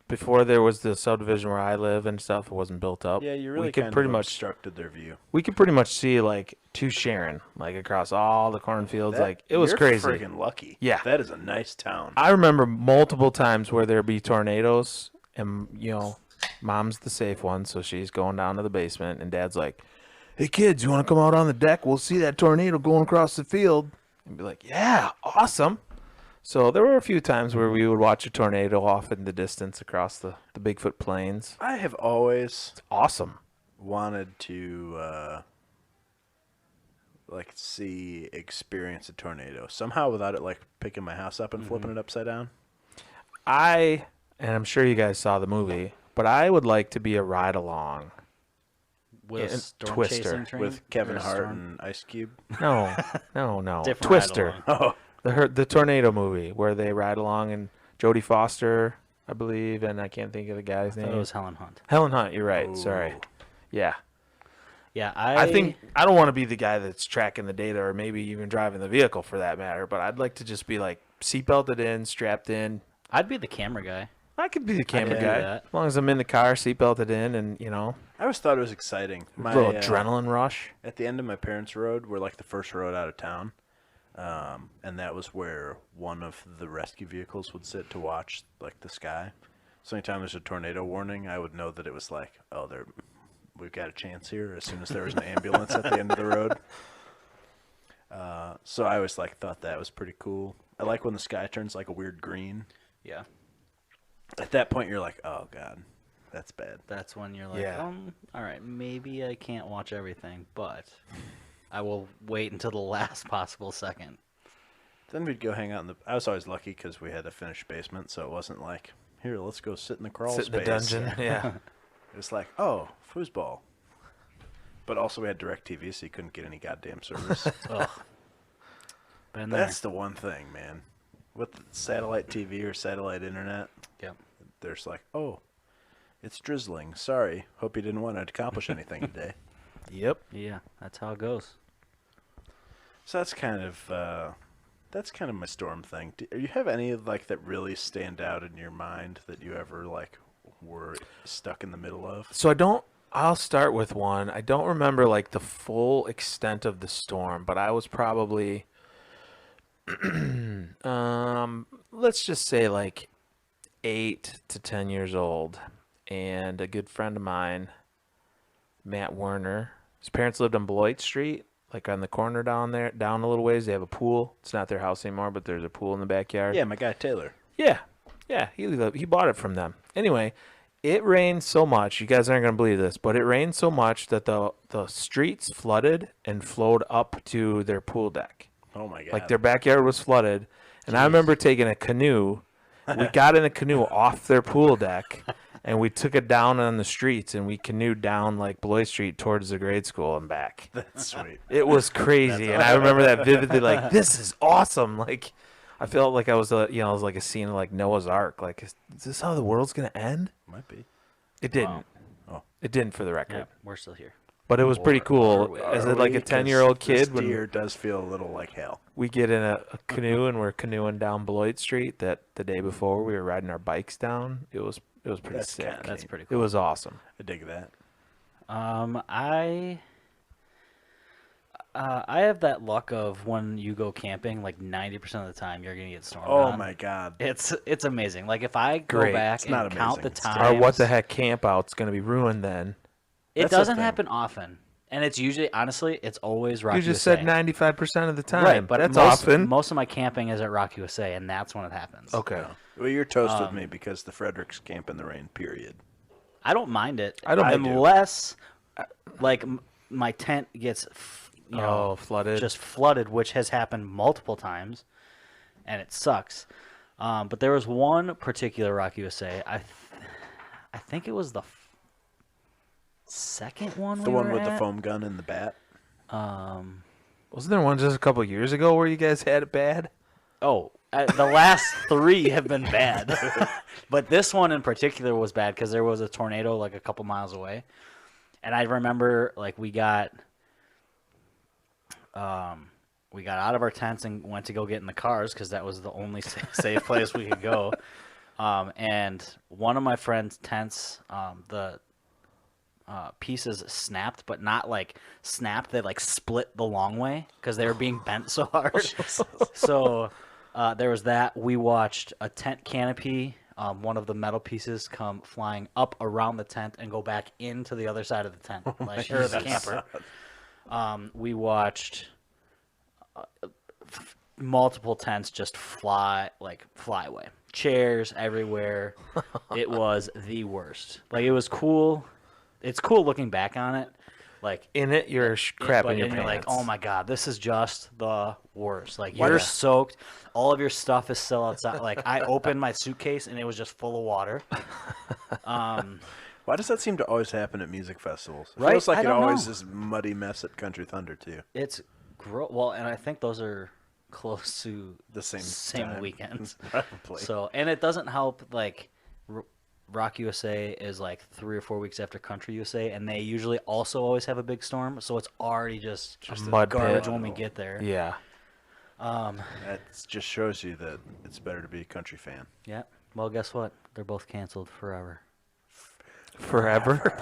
Before there was the subdivision where I live and stuff, it wasn't built up. Yeah, you really we could kind pretty of much obstructed their view. we could pretty much see like to Sharon, like across all the cornfields. That- Like it was you're crazy. Friggin' lucky. Yeah. that is a nice town. I remember multiple times where there'd be tornadoes, and mom's the safe one, so she's going down to the basement, and dad's like, "Hey kids, you want to come out on the deck? We'll see that tornado going across the field." And be like, "Yeah, awesome." So there were a few times where we would watch a tornado off in the distance across the Bigfoot Plains. I have always Awesome. wanted to like experience a tornado somehow without it like picking my house up and flipping it upside down. And I'm sure you guys saw the movie, but I would like to be a ride along. With a And storm Twister. chasing train? With Kevin Or a Hart storm? and Ice Cube. No. Different Twister. ride-along. Oh, The tornado movie where they ride along, and Jodie Foster, I believe, and I can't think of the guy's I name. thought it was Helen Hunt. Helen Hunt. You're right. Sorry. Ooh. Yeah. Yeah, I think I don't want to be the guy that's tracking the data or maybe even driving the vehicle for that matter, but I'd like to just be like seatbelted in, strapped in. I'd be the camera guy. I could be the camera do guy that. as long as I'm in the car, seatbelted in, and I always thought it was exciting. a little adrenaline rush. At the end of my parents' road, we're like the first road out of town, and that was where one of the rescue vehicles would sit to watch like the sky. So anytime there's a tornado warning, I would know that it was like, oh, we've got a chance here. As soon as there was an ambulance at the end of the road. So I always thought that was pretty cool. I like when the sky turns like a weird green. Yeah. At that point, you're like, oh god, that's bad. That's when you're like, Yeah. all right, maybe I can't watch everything, but I will wait until the last possible second. Then we'd go hang out in the. I was always lucky because we had a finished basement, so it wasn't like, here, let's go sit in the crawl Sit in the space. dungeon. Yeah. It was like, oh, foosball. But also we had DirecTV, so you couldn't get any goddamn service. Ugh. Been there. That's the one thing, man. With satellite TV or satellite internet, Yep. there's like, oh, it's drizzling. Sorry. Hope you didn't want to accomplish anything today. Yep. Yeah, that's how it goes. So that's kind of my storm thing. Do you have any like that really stand out in your mind that you ever like were stuck in the middle of? So I'll start with one. I don't remember like the full extent of the storm, but I was probably let's just say like 8 to 10 years old, and a good friend of mine, Matt Werner, his parents lived on Beloit Street, like on the corner down there, down a little ways. They have a pool. It's not their house anymore, but there's a pool in the backyard. Yeah, my guy Taylor. Yeah, he bought it from them. Anyway, it rained so much. You guys aren't gonna believe this, but it rained so much that the streets flooded and flowed up to their pool deck. Oh my god. Like their backyard was flooded, and I remember taking a canoe. We got in a canoe off their pool deck, and we took it down on the streets, and we canoed down like Beloit Street towards the grade school and back. That's sweet. It was crazy, and I remember that vividly. Like, this is awesome. Like, I felt like I was, it was like a scene of like Noah's Ark. Like, is this how the world's gonna end? Might be. It didn't. Oh. It didn't, for the record. Yeah, we're still here. But it was pretty cool. As like a 10-year-old kid, This year when does feel a little like hell. we get in a canoe and we're canoeing down Beloit Street, that the day before we were riding our bikes down. It was pretty That's sick. kinda That's neat. pretty It cool. was awesome. I dig that. I have that luck of when you go camping, like 90% of the time you're gonna get stormed Oh on. my god. It's amazing. Like if I go Great. back It's not and count the amazing. It's times, Our what the heck camp out's gonna be ruined then. it That's the doesn't thing. happen often, and it's usually, honestly, it's always Rock You just USA. said 95% of the time. Right, but that's most, often. most of my camping is at Rock USA, and that's when it happens. Okay. Well, you're toast with me because the Fredericks camp in the rain, period. I don't mind it. I don't- I do. unless, like, my tent gets, Flooded. just flooded, which has happened multiple times, and it sucks. But there was one particular Rock USA. I think it was the second one. The we one were with the at. foam gun and the bat. Wasn't there one just a couple years ago where you guys had it bad? Oh, the last 3 have been bad, but this one in particular was bad because there was a tornado like a couple miles away, and I remember like we got out of our tents and went to go get in the cars because that was the only safe place we could go, and one of my friend's tents, the pieces snapped, but not like snapped. They like split the long way because they were being bent so hard. So there was that. We watched a tent canopy, one of the metal pieces come flying up around the tent and go back into the other side of the tent, like or the camper. We watched multiple tents just fly away. Chairs everywhere. It was the worst. Like, it was cool. It's cool looking back on it. like In it, you're crap in your and pants. you're like, oh my god, this is just the worst. Like Yeah. you're soaked, all of your stuff is still outside. Like I opened my suitcase and it was just full of water. Why does that seem to always happen at music festivals? It Right? feels like I it don't always know. is muddy mess at Country Thunder too. It's well, and I think those are close to The same time. weekends. Probably. So, and it doesn't help like Rock USA is like 3 or 4 weeks after Country USA, and they usually also always have a big storm. So it's already just a mud garbage pit. when we get there. Yeah. That just shows you that it's better to be a country fan. Yeah. Well, guess what? They're both canceled forever. Forever.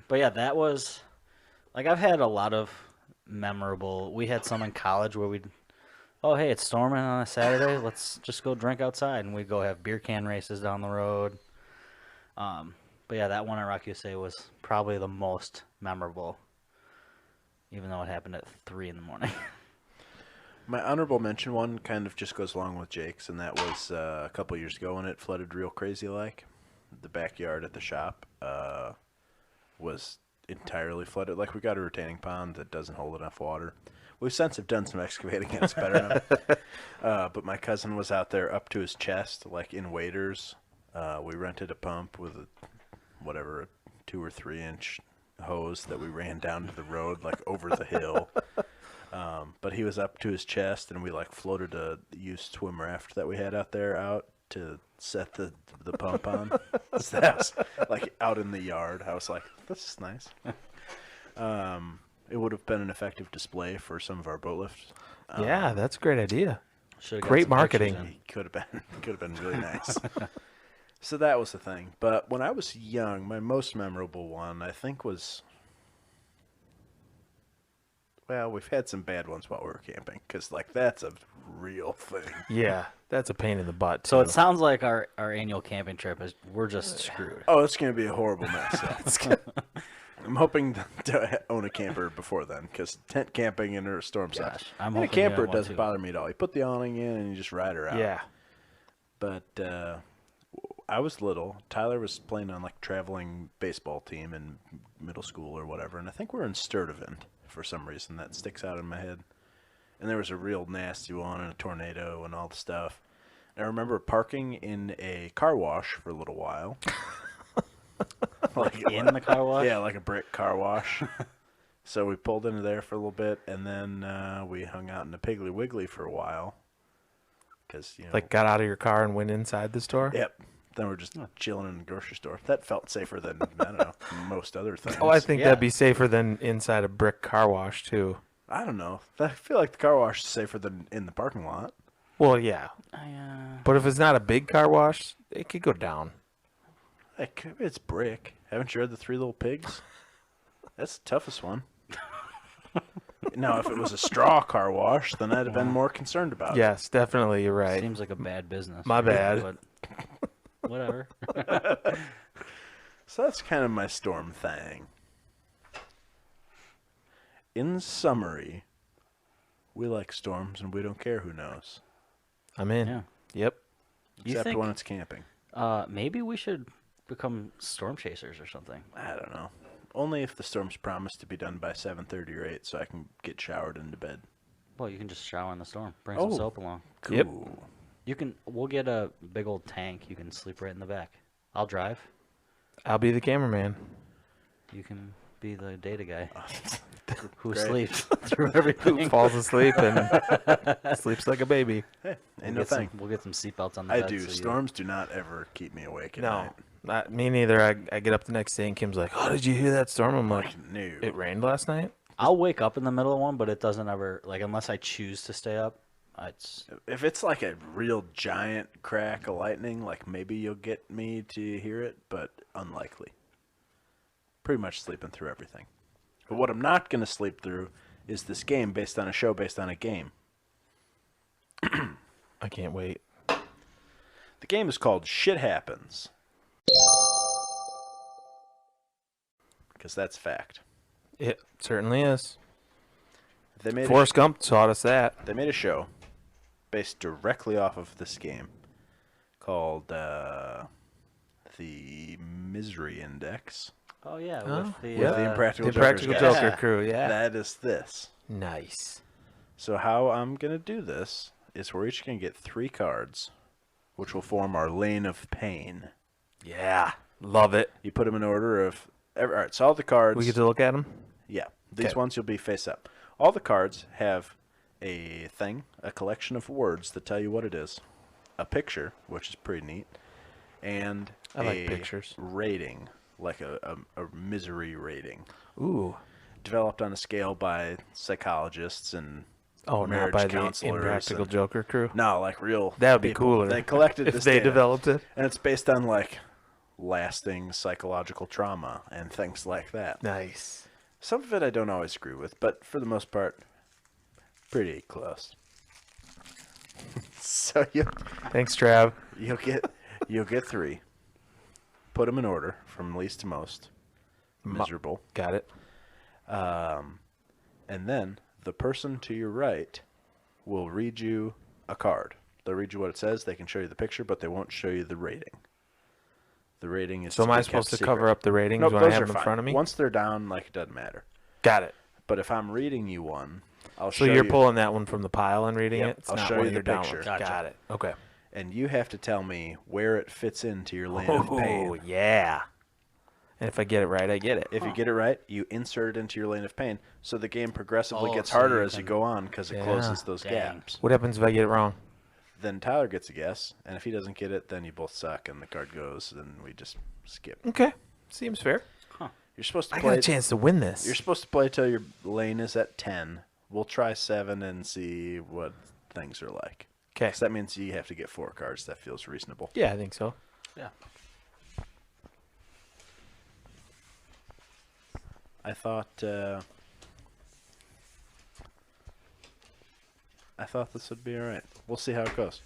But yeah, that was like I've had a lot of memorable. We had some in college where we'd, oh hey, it's storming on a Saturday. Let's just go drink outside, and we'd go have beer can races down the road. But yeah, that one at Rock USA was probably the most memorable, even though it happened at 3 in the morning. My honorable mention one kind of just goes along with Jake's, and that was a couple years ago when it flooded real crazy like. The backyard at the shop was entirely flooded. Like, we got a retaining pond that doesn't hold enough water. We've since have done some excavating and it's better now. But my cousin was out there up to his chest, like in waders. We rented a pump with a 2 or 3 inch hose that we ran down to the road, like over the hill. But he was up to his chest, and we like floated a used swim raft that we had out there out to set the pump on. So that was like out in the yard. I was like, this is nice. It would have been an effective display for some of our boat lifts. Yeah, that's a great idea. Should've got Great some pictures marketing. in. It could have been really nice. So that was the thing. But when I was young, my most memorable one, I think, was, well, we've had some bad ones while we were camping, because like that's a real thing. Yeah, that's a pain in the butt. So it too. sounds like our annual camping trip is we're just screwed. Oh, it's going to be a horrible mess. Yeah. I'm hoping to own a camper before then, because tent camping in a storm sucks. I'm In a hoping to get camper, it one, doesn't too. bother me at all. You put the awning in and you just ride her out. Yeah. But I was little. Tyler was playing on like a traveling baseball team in middle school or whatever, and I think we're in Sturtevant for some reason. That sticks out in my head. And there was a real nasty one and a tornado and all the stuff. And I remember parking in a car wash for a little while. Like in the car wash? Yeah, like a brick car wash. So we pulled into there for a little bit, and then we hung out in the Piggly Wiggly for a while. Cause, you know, Like got out of your car and went inside the store? yep. Then we're just chilling in the grocery store. That felt safer than, I don't know, most other things. Oh, I think Yeah. that'd be safer than inside a brick car wash, too. I don't know. I feel like the car wash is safer than in the parking lot. Well, yeah. I, But if it's not a big car wash, it could go down. It's brick. Haven't you read The Three Little Pigs? That's the toughest one. Now, if it was a straw car wash, then I'd have been more concerned about it. Yes, definitely. You're right. seems like a bad business. My bad. But whatever. So that's kind of my storm thing. In summary, we like storms and we don't care who knows. I'm in. Yeah. Yep. You Except think- when it's camping. Maybe we should become storm chasers or something. I don't know. Only if the storm's promised to be done by 7:30 or 8 so I can get showered into bed. Well, you can just shower in the storm. Bring some Oh. soap along. Cool. Yep. We'll get a big old tank. You can sleep right in the back. I'll drive. I'll be the cameraman. You can be the data guy who Great. sleeps through everything. Falls asleep and sleeps like a baby. Hey, We'll ain't no get some- thing. We'll get some seatbelts on the I bed. do. so you- Storms do not ever keep me awake at No, night. not me neither. I get up the next day and Kim's like, "Oh, did you hear that storm?" I'm like, No. "It rained last night." I'll wake up in the middle of one, but it doesn't ever like unless I choose to stay up. It's If it's like a real giant crack of lightning, like maybe you'll get me to hear it, but unlikely. Pretty much sleeping through everything. But what I'm not going to sleep through is this game based on a show based on a game. I can't wait. The game is called Shit Happens. Because that's fact. It certainly is. They made Forrest Gump taught us that. They made a show based directly off of this game called The Misery Index. Oh yeah, Oh, with the, With the Impractical The Practical Jokers, Joker yeah. crew, yeah. That is this. Nice. So how I'm going to do this is we're each going to get 3 cards, which will form our lane of pain. Yeah. Love it. You put them in order of... All right, so all the cards... We get to look at them? Yeah, these Okay. ones you'll be face up. All the cards have a thing, a collection of words that tell you what it is, a picture, which is pretty neat, and I like a pictures. rating, like a misery rating, Ooh. developed on a scale by psychologists and Oh, not marriage by the counselors. Impractical and- Joker crew? No, like real. That would be people. cooler. They collected if this they data, developed it. and it's based on like lasting psychological trauma and things like that. Nice. Some of it I don't always agree with, but for the most part, pretty close. So Thanks, Trav. you'll get 3. Put them in order from least to most. Miserable. Got it. And then the person to your right will read you a card. They'll read you what it says. They can show you the picture, but they won't show you the rating. The rating is So am to I be supposed to kept cover secret. up the ratings Nope, when I those have are them in fine. front of me? Once they're down, like, it doesn't matter. Got it. But if I'm reading you one, I'll So show you're you, pulling that one from the pile and reading Yep, it? It's I'll not show one you of the your down picture. ones. Gotcha. Got it. Okay. and you have to tell me where it fits into your lane of Oh, pain. yeah. And if I get it right, I get it. If you get it right, you insert it into your lane of pain. So the game progressively Oh, gets so harder you as you can- go on because it Yeah. closes those Dang. gaps. What happens if I get it wrong? Then Tyler gets a guess, and if he doesn't get it, then you both suck, and the card goes, and we just skip. Okay. Seems fair. You're supposed to I play. got a chance to win this. You're supposed to play till your lane is at 10. We'll try 7 and see what things are like. Okay. 'Cause that means you have to get 4 cards. That feels reasonable. Yeah, I think so. Yeah. I thought this would be all right. We'll see how it goes.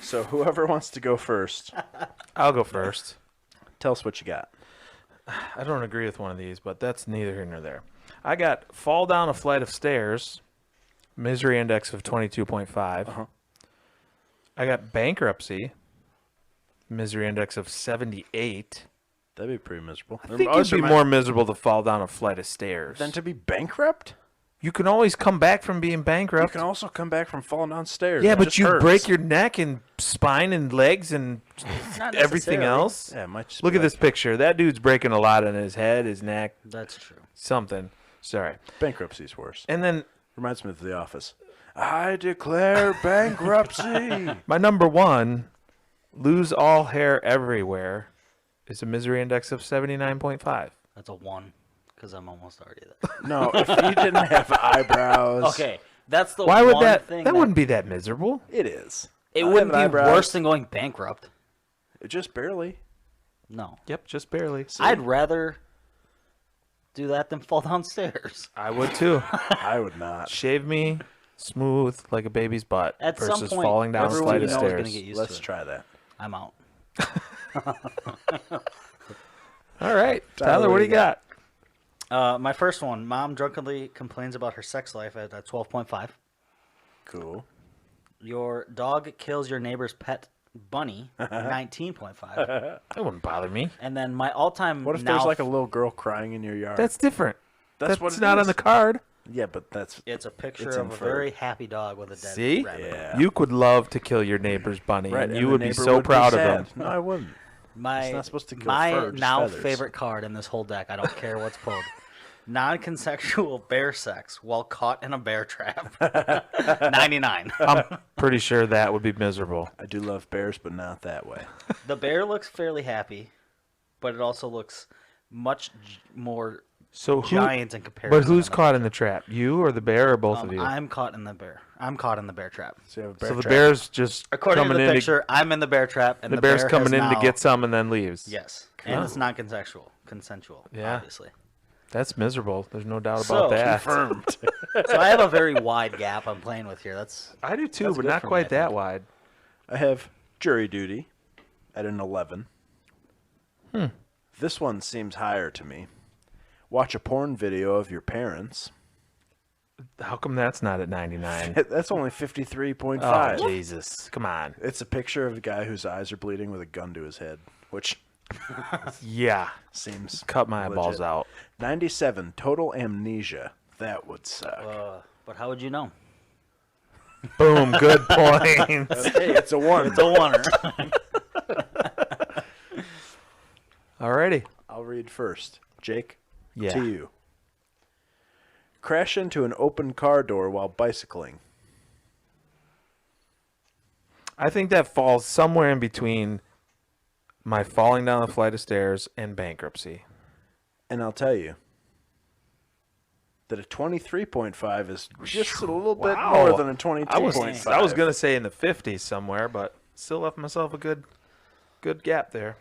So whoever wants to go first, I'll go first. tell us what you got. I don't agree with one of these, but that's neither here nor there. I got fall down a flight of stairs, misery index of 22.5. Uh-huh. I got bankruptcy, misery index of 78. That'd be pretty miserable. I think it'd be more miserable to fall down a flight of stairs. than to be bankrupt. You can always come back from being You bankrupt. can also come back from falling downstairs. Yeah, It but just you hurts. break your neck and spine and legs and Not everything necessarily. else. Yeah, it might just Look be at this like picture. That dude's breaking a lot on his head, his neck, That's true. something. Sorry. Bankruptcy's worse. And then Reminds me of The Office. I declare bankruptcy. my number 1, lose all hair everywhere, is a misery index of 79.5. That's a 1, because I'm almost already there. No, if you didn't have eyebrows. Okay, that's the Why would one that? thing That wouldn't be that miserable. It is. It I wouldn't have be eyebrows. worse than going bankrupt. Just barely. No. Yep, just barely. I'd rather do that than fall downstairs. I would too. I would not. Shave me smooth like a baby's butt At some versus point, falling down a everyone flight you of know is gonna stairs. get used Let's to it. try that. I'm out. All right, Tyler, what do you got? My first one, mom drunkenly complains about her sex life at 12.5. Cool. Your dog kills your neighbor's pet bunny, 19.5. That wouldn't bother me. And then my all-time What if now there's like a little girl crying in your yard? That's different. That's That's what it not on is. the card. Yeah, but that's it's a picture It's of a inferred. very happy dog with a dead See? rabbit. Yeah. You could love to kill your neighbor's bunny, right. and and you the would be neighbor so proud of sad. him. No, I wouldn't. My It's not supposed to kill my fur, just now feathers. favorite card in this whole deck. I don't care what's pulled. Non-consensual bear sex while caught in a bear trap. 99. I'm pretty sure that would be miserable. I do love bears, but not that way. The bear looks fairly happy, but it also looks much more So who? giant in comparison. But who's to caught in the trap? You or the bear, or both of you? I'm caught in the bear. I'm caught in the bear trap. So, you have a bear So the trap. bear's just According to coming the in. picture, I'm in the bear trap, and The the bear's bear coming has in to now- get some and then leaves. Yes, and it's not consensual. Yeah. Obviously. That's miserable. There's no doubt So, about that. Confirmed. So I have a very wide gap I'm playing with here. That's I do too, That's but good not for me, quite I that think. wide. I have jury duty at an 11. This one seems higher to me. Watch a porn video of your parents. How come that's not at 99? That's only 53.5. Oh, Jesus. Come on. It's a picture of a guy whose eyes are bleeding with a gun to his head, which Yeah. Seems Cut my eyeballs legit. out. 97, total amnesia. That would suck. But how would you know? Boom. Good point. Hey, it's a one. It's a oneer. Alrighty. I'll read first. Jake, Yeah. to you. Crash into an open car door while bicycling. I think that falls somewhere in between my falling down the flight of stairs and bankruptcy. And I'll tell you that a 23.5 is just a little bit Wow. more than a I was 22.5. gonna say in the 50s somewhere, but still left myself a good gap there.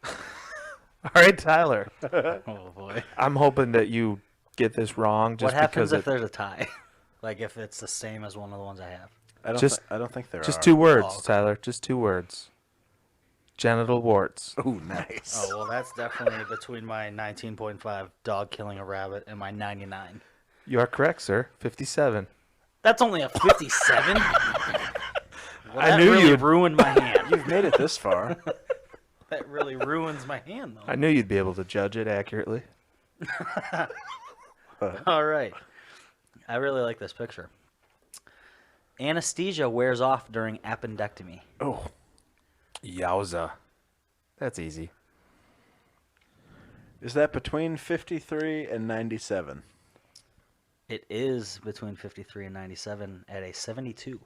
All right, Tyler. Oh boy. I'm hoping that you get this wrong. Just What happens because if there's a tie? Like if it's the same as one of the ones I have? I don't think there are. just 2 words, Oh, okay. Tyler. Just 2 words. Genital warts. Ooh, nice. Oh well, that's definitely between my 19.5 dog killing a rabbit and my 99. You are correct, sir. 57. That's only a 57. Well, I that knew really you'd- ruined my hand. You've made it this far. That really ruins my hand, though. I knew you'd be able to judge it accurately. All right. I really like this picture. Anesthesia wears off during appendectomy. Oh, Yowza. That's easy. is that between 53 and 97? It is between 53 and 97 at a 72.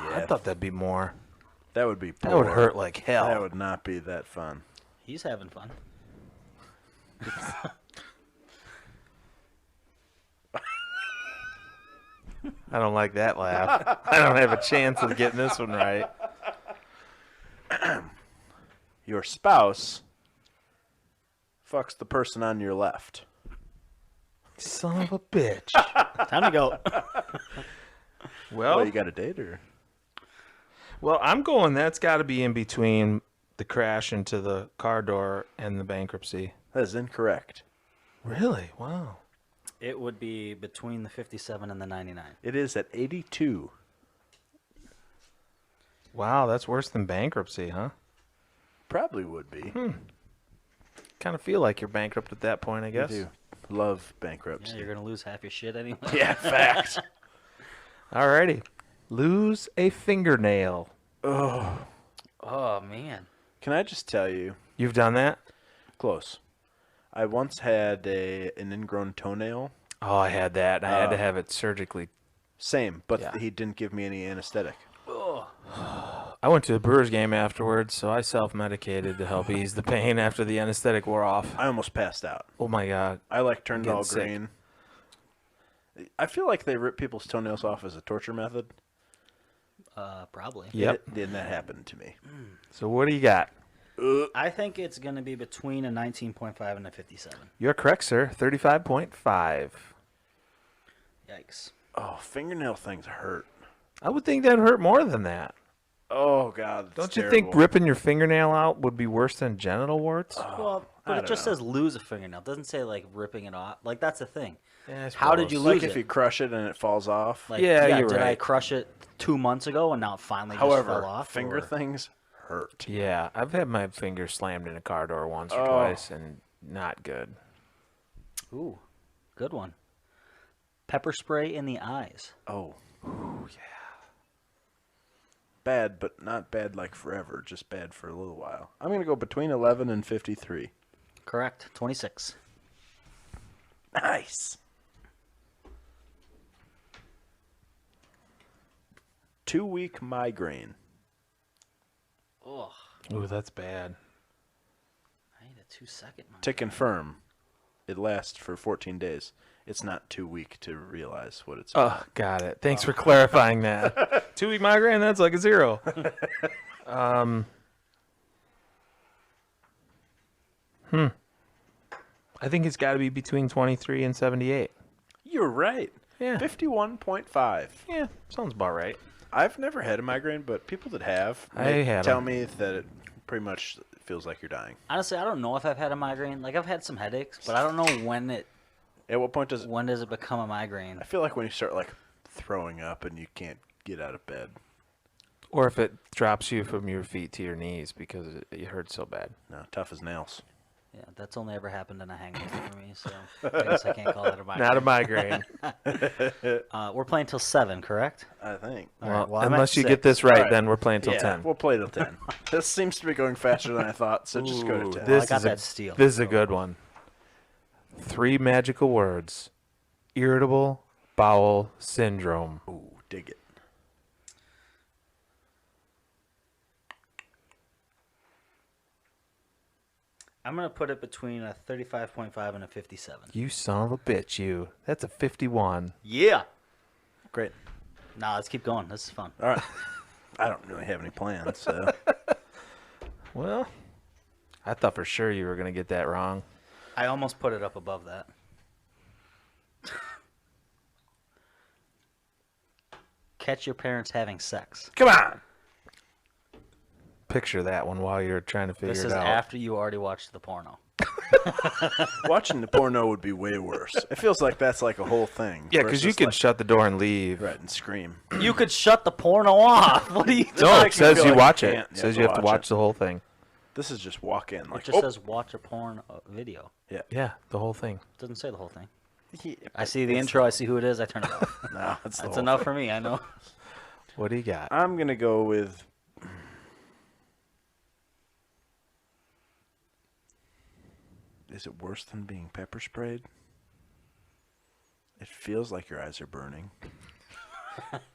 Yeah, I thought that'd be more. that would be poor. That would hurt like hell. That would not be that fun. He's having fun. I don't like that laugh. I don't have a chance of getting this one right. Your spouse fucks the person on your left. Son of a bitch. Time to go. Oh, Well, you got a date or? I'm going. That's got to be in between the crash into the car door and the bankruptcy. That is incorrect. Really? Wow. It would be between the 57 and the 99. It is at 82. Wow, that's worse than bankruptcy, huh? Probably would be. Kind of feel like you're bankrupt at that point, I I guess. do love Yeah, bankruptcy. you're going to lose half your shit anyway. Yeah, fact. Alrighty. Lose a fingernail. Oh, Oh, man. can I just tell you? You've done that? Close. I once had an ingrown toenail. Oh, I had that. I had to have it surgically. Same, but Yeah. he didn't give me any anesthetic. I went to a Brewers game afterwards, so I self-medicated to help ease the pain after the anesthetic wore off. I almost passed out. Oh my god. I turned Getting all sick. green. I feel like they rip people's toenails off as a torture method. Probably. Yep. Then that happened to me. So what do you got? I think it's going to be between a 19.5 and a 57. You're correct, sir. 35.5. Yikes. Oh, fingernail things hurt. I would think that'd hurt more than that. Oh God, that's Don't you terrible. think ripping your fingernail out would be worse than genital warts? Well, I but it don't just know. says lose a fingernail. It doesn't say, like, ripping it off. Like, that's the thing. Yeah, I How did you suppose. lose Like it? if you crush it and it falls off. Like, Yeah, you're did I right. crush it 2 months ago and now it finally just However, fell off? finger or- things hurt. Yeah, I've had my finger slammed in a car door once or Oh. twice, and not good. Ooh, good one. Pepper spray in the eyes. Oh. Ooh, yeah. Bad, but not bad like forever. Just bad for a little while. I'm gonna go between 11 and 53. Correct. 26. Nice. 2-week migraine. Oh, Ooh, that's bad. I need a 2-second. To confirm, it lasts for 14 days. It's not too weak to realize what it's. Oh, got it. Thanks for clarifying that. 2-week migraine, that's like a 0. I think it's got to be between 23 and 78. You're right. Yeah. 51.5. Yeah, sounds about right. I've never had a migraine, but people that have I they had tell 'em. me that it pretty much feels like you're dying. Honestly, I don't know if I've had a migraine. Like, I've had some headaches, but I don't know when At what point does it? when does it become a migraine. I feel like when you start like throwing up and you can't get out of bed. Or if it drops you from your feet to your knees because it hurts so bad. No, tough as nails. Yeah, that's only ever happened in a hangover for me, so I guess I can't call that a migraine. Not a migraine. We're playing till 7, correct? I think. All right, well, I'm at unless you 6. get this right, Alright. then we're playing till Yeah, 10. we'll play till 10. This seems to be going faster than I thought, so just go to 10. Well, I got that steal. This is a good one. 3 magical words. Irritable bowel syndrome. Ooh, dig it. I'm going to put it between a 35.5 and a 57. You son of a bitch, you. That's a 51. Yeah. Great. Nah, let's keep going. This is fun. All right. I don't really have any plans, so. Well, I thought for sure you were going to get that wrong. I almost put it up above that. Catch your parents having sex. Come on. Picture that one while you're trying to figure This it is out. after you already watched the porno. Watching the porno would be way worse. It feels like that's like a whole thing. Yeah, because you versus can like, shut the door and leave. right and scream. You could shut the porno off. What are you doing? No, like it says feel you like watch you it. can't. It says you have to watch the whole thing. This is just walk in It like just oh. says watch a porn video. Yeah, the whole thing. It doesn't say the whole thing. Yeah, I see the intro. I see who it is. I turn it off. no, that's That's enough for me. I know. What do you got? I'm gonna go with. Is it worse than being pepper sprayed? It feels like your eyes are burning.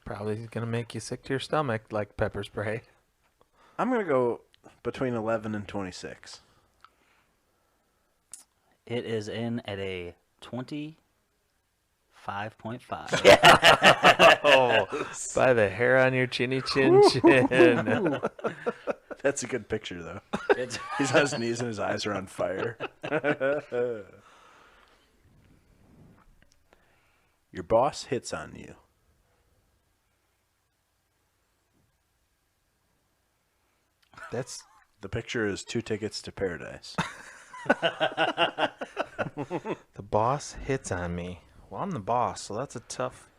Probably going to make you sick to your stomach like pepper spray. I'm gonna go between 11 and 26. It is in at a 25.5. Oh, by the hair on your chinny chin chin. That's a good picture though. It's, He's on his knees and his eyes are on fire. Your boss hits on you. That's The picture is 2 tickets to paradise. the boss hits on me. Well, I'm the boss, so that's a tough.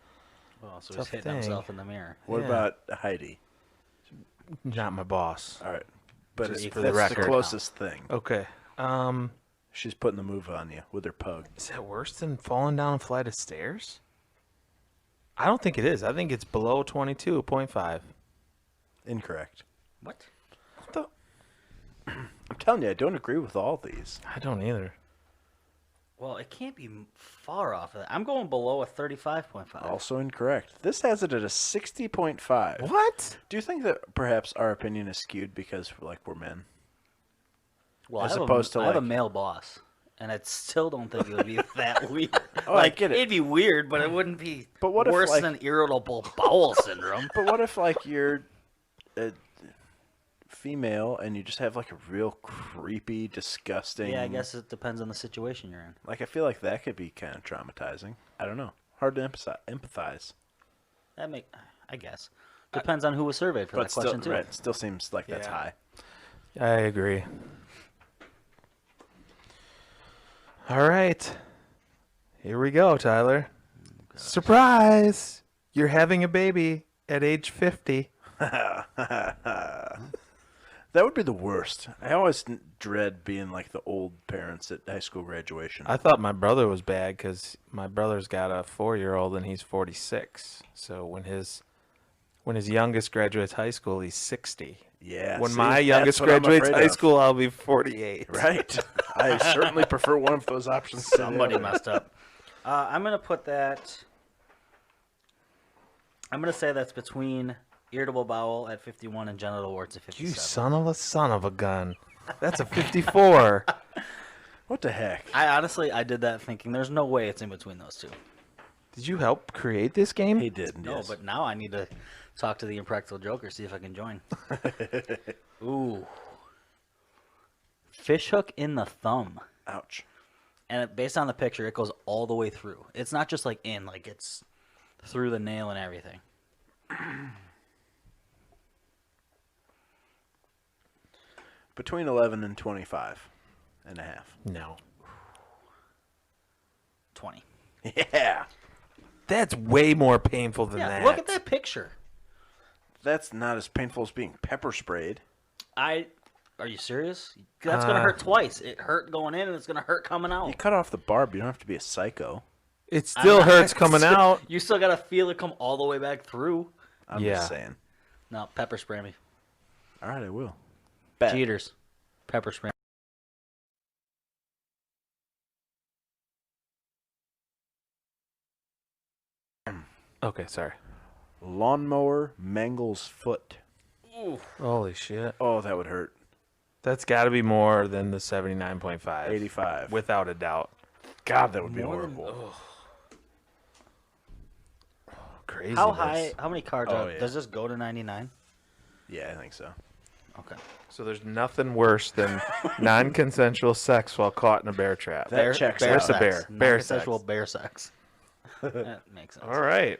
well, so he's Tough hitting thing. himself in the mirror. What Yeah. about Heidi? Not my boss. All right, but Just it's for that's the the record. closest thing. Okay. She's putting the move on you with her pug. Is that worse than falling down a flight of stairs? I don't think it is. I think it's below 22.5. Incorrect. What? I'm telling you, I don't agree with all these. I don't either. Well, it can't be far off of that. I'm going below a 35.5. Also incorrect. This has it at a 60.5. What? Do you think that perhaps our opinion is skewed because we're men? well, as I have opposed to, I have a like- male boss, and I still don't think it would be that weird. Oh, I get it. It'd be weird, but it wouldn't be But what if, worse like- than irritable bowel syndrome. But what if like you're a female and you just have like a real creepy, disgusting? Yeah, I guess it depends on the situation you're in. Like I feel like that could be kind of traumatizing. I don't know. Hard to empathize. I guess. Depends on who was surveyed for But that still, question, too. right, still seems like that's Yeah. high. I agree. All right. Here we go, Tyler. Surprise! You're having a baby at age 50. That would be the worst. I always dread being like the old parents at high school graduation. I thought my brother was bad because my brother's got a 4-year-old and he's 46. So when his youngest graduates high school, he's 60. Yeah. When see, my that's youngest what I'm graduates afraid high of. school, I'll be 48. Right. I certainly prefer one of those options. to the Somebody other. messed up. I'm going to put that... I'm going to say that's between irritable bowel at 51 and genital warts at 57. You son of a gun. That's a 54. What the heck? I did that thinking there's no way it's in between those two. Did you help create this game? He did. No, yes. but now I need to talk to the Impractical Joker, see if I can join. Ooh. Fish hook in the thumb. Ouch. And based on the picture, it goes all the way through. It's not just like in, like it's through the nail and everything. Between 11 and 25 and a half. No. 20. Yeah. That's way more painful than Yeah, that. look at that picture. That's not as painful as being pepper sprayed. Are you serious? That's gonna hurt twice. It hurt going in, and it's gonna hurt coming out. You cut off the barb. You don't have to be a psycho. It still hurts coming out. You still gotta feel it come all the way back through. I'm just saying. No, pepper spray me. All right, I will. Bet. Cheaters, pepper spray. Okay, sorry. Lawnmower mangles foot. Holy shit. Oh, that would hurt. That's got to be more than the 79.5. 85. Without a doubt. God, that would be horrible. Crazy. How high? How many cards? Oh, yeah. Does this go to 99? Yeah, I think so. Okay. So there's nothing worse than non-consensual sex while caught in a bear trap. That checks bear out. sex. Bear. Bear sex. Non-consensual bear sex. That makes sense. All right.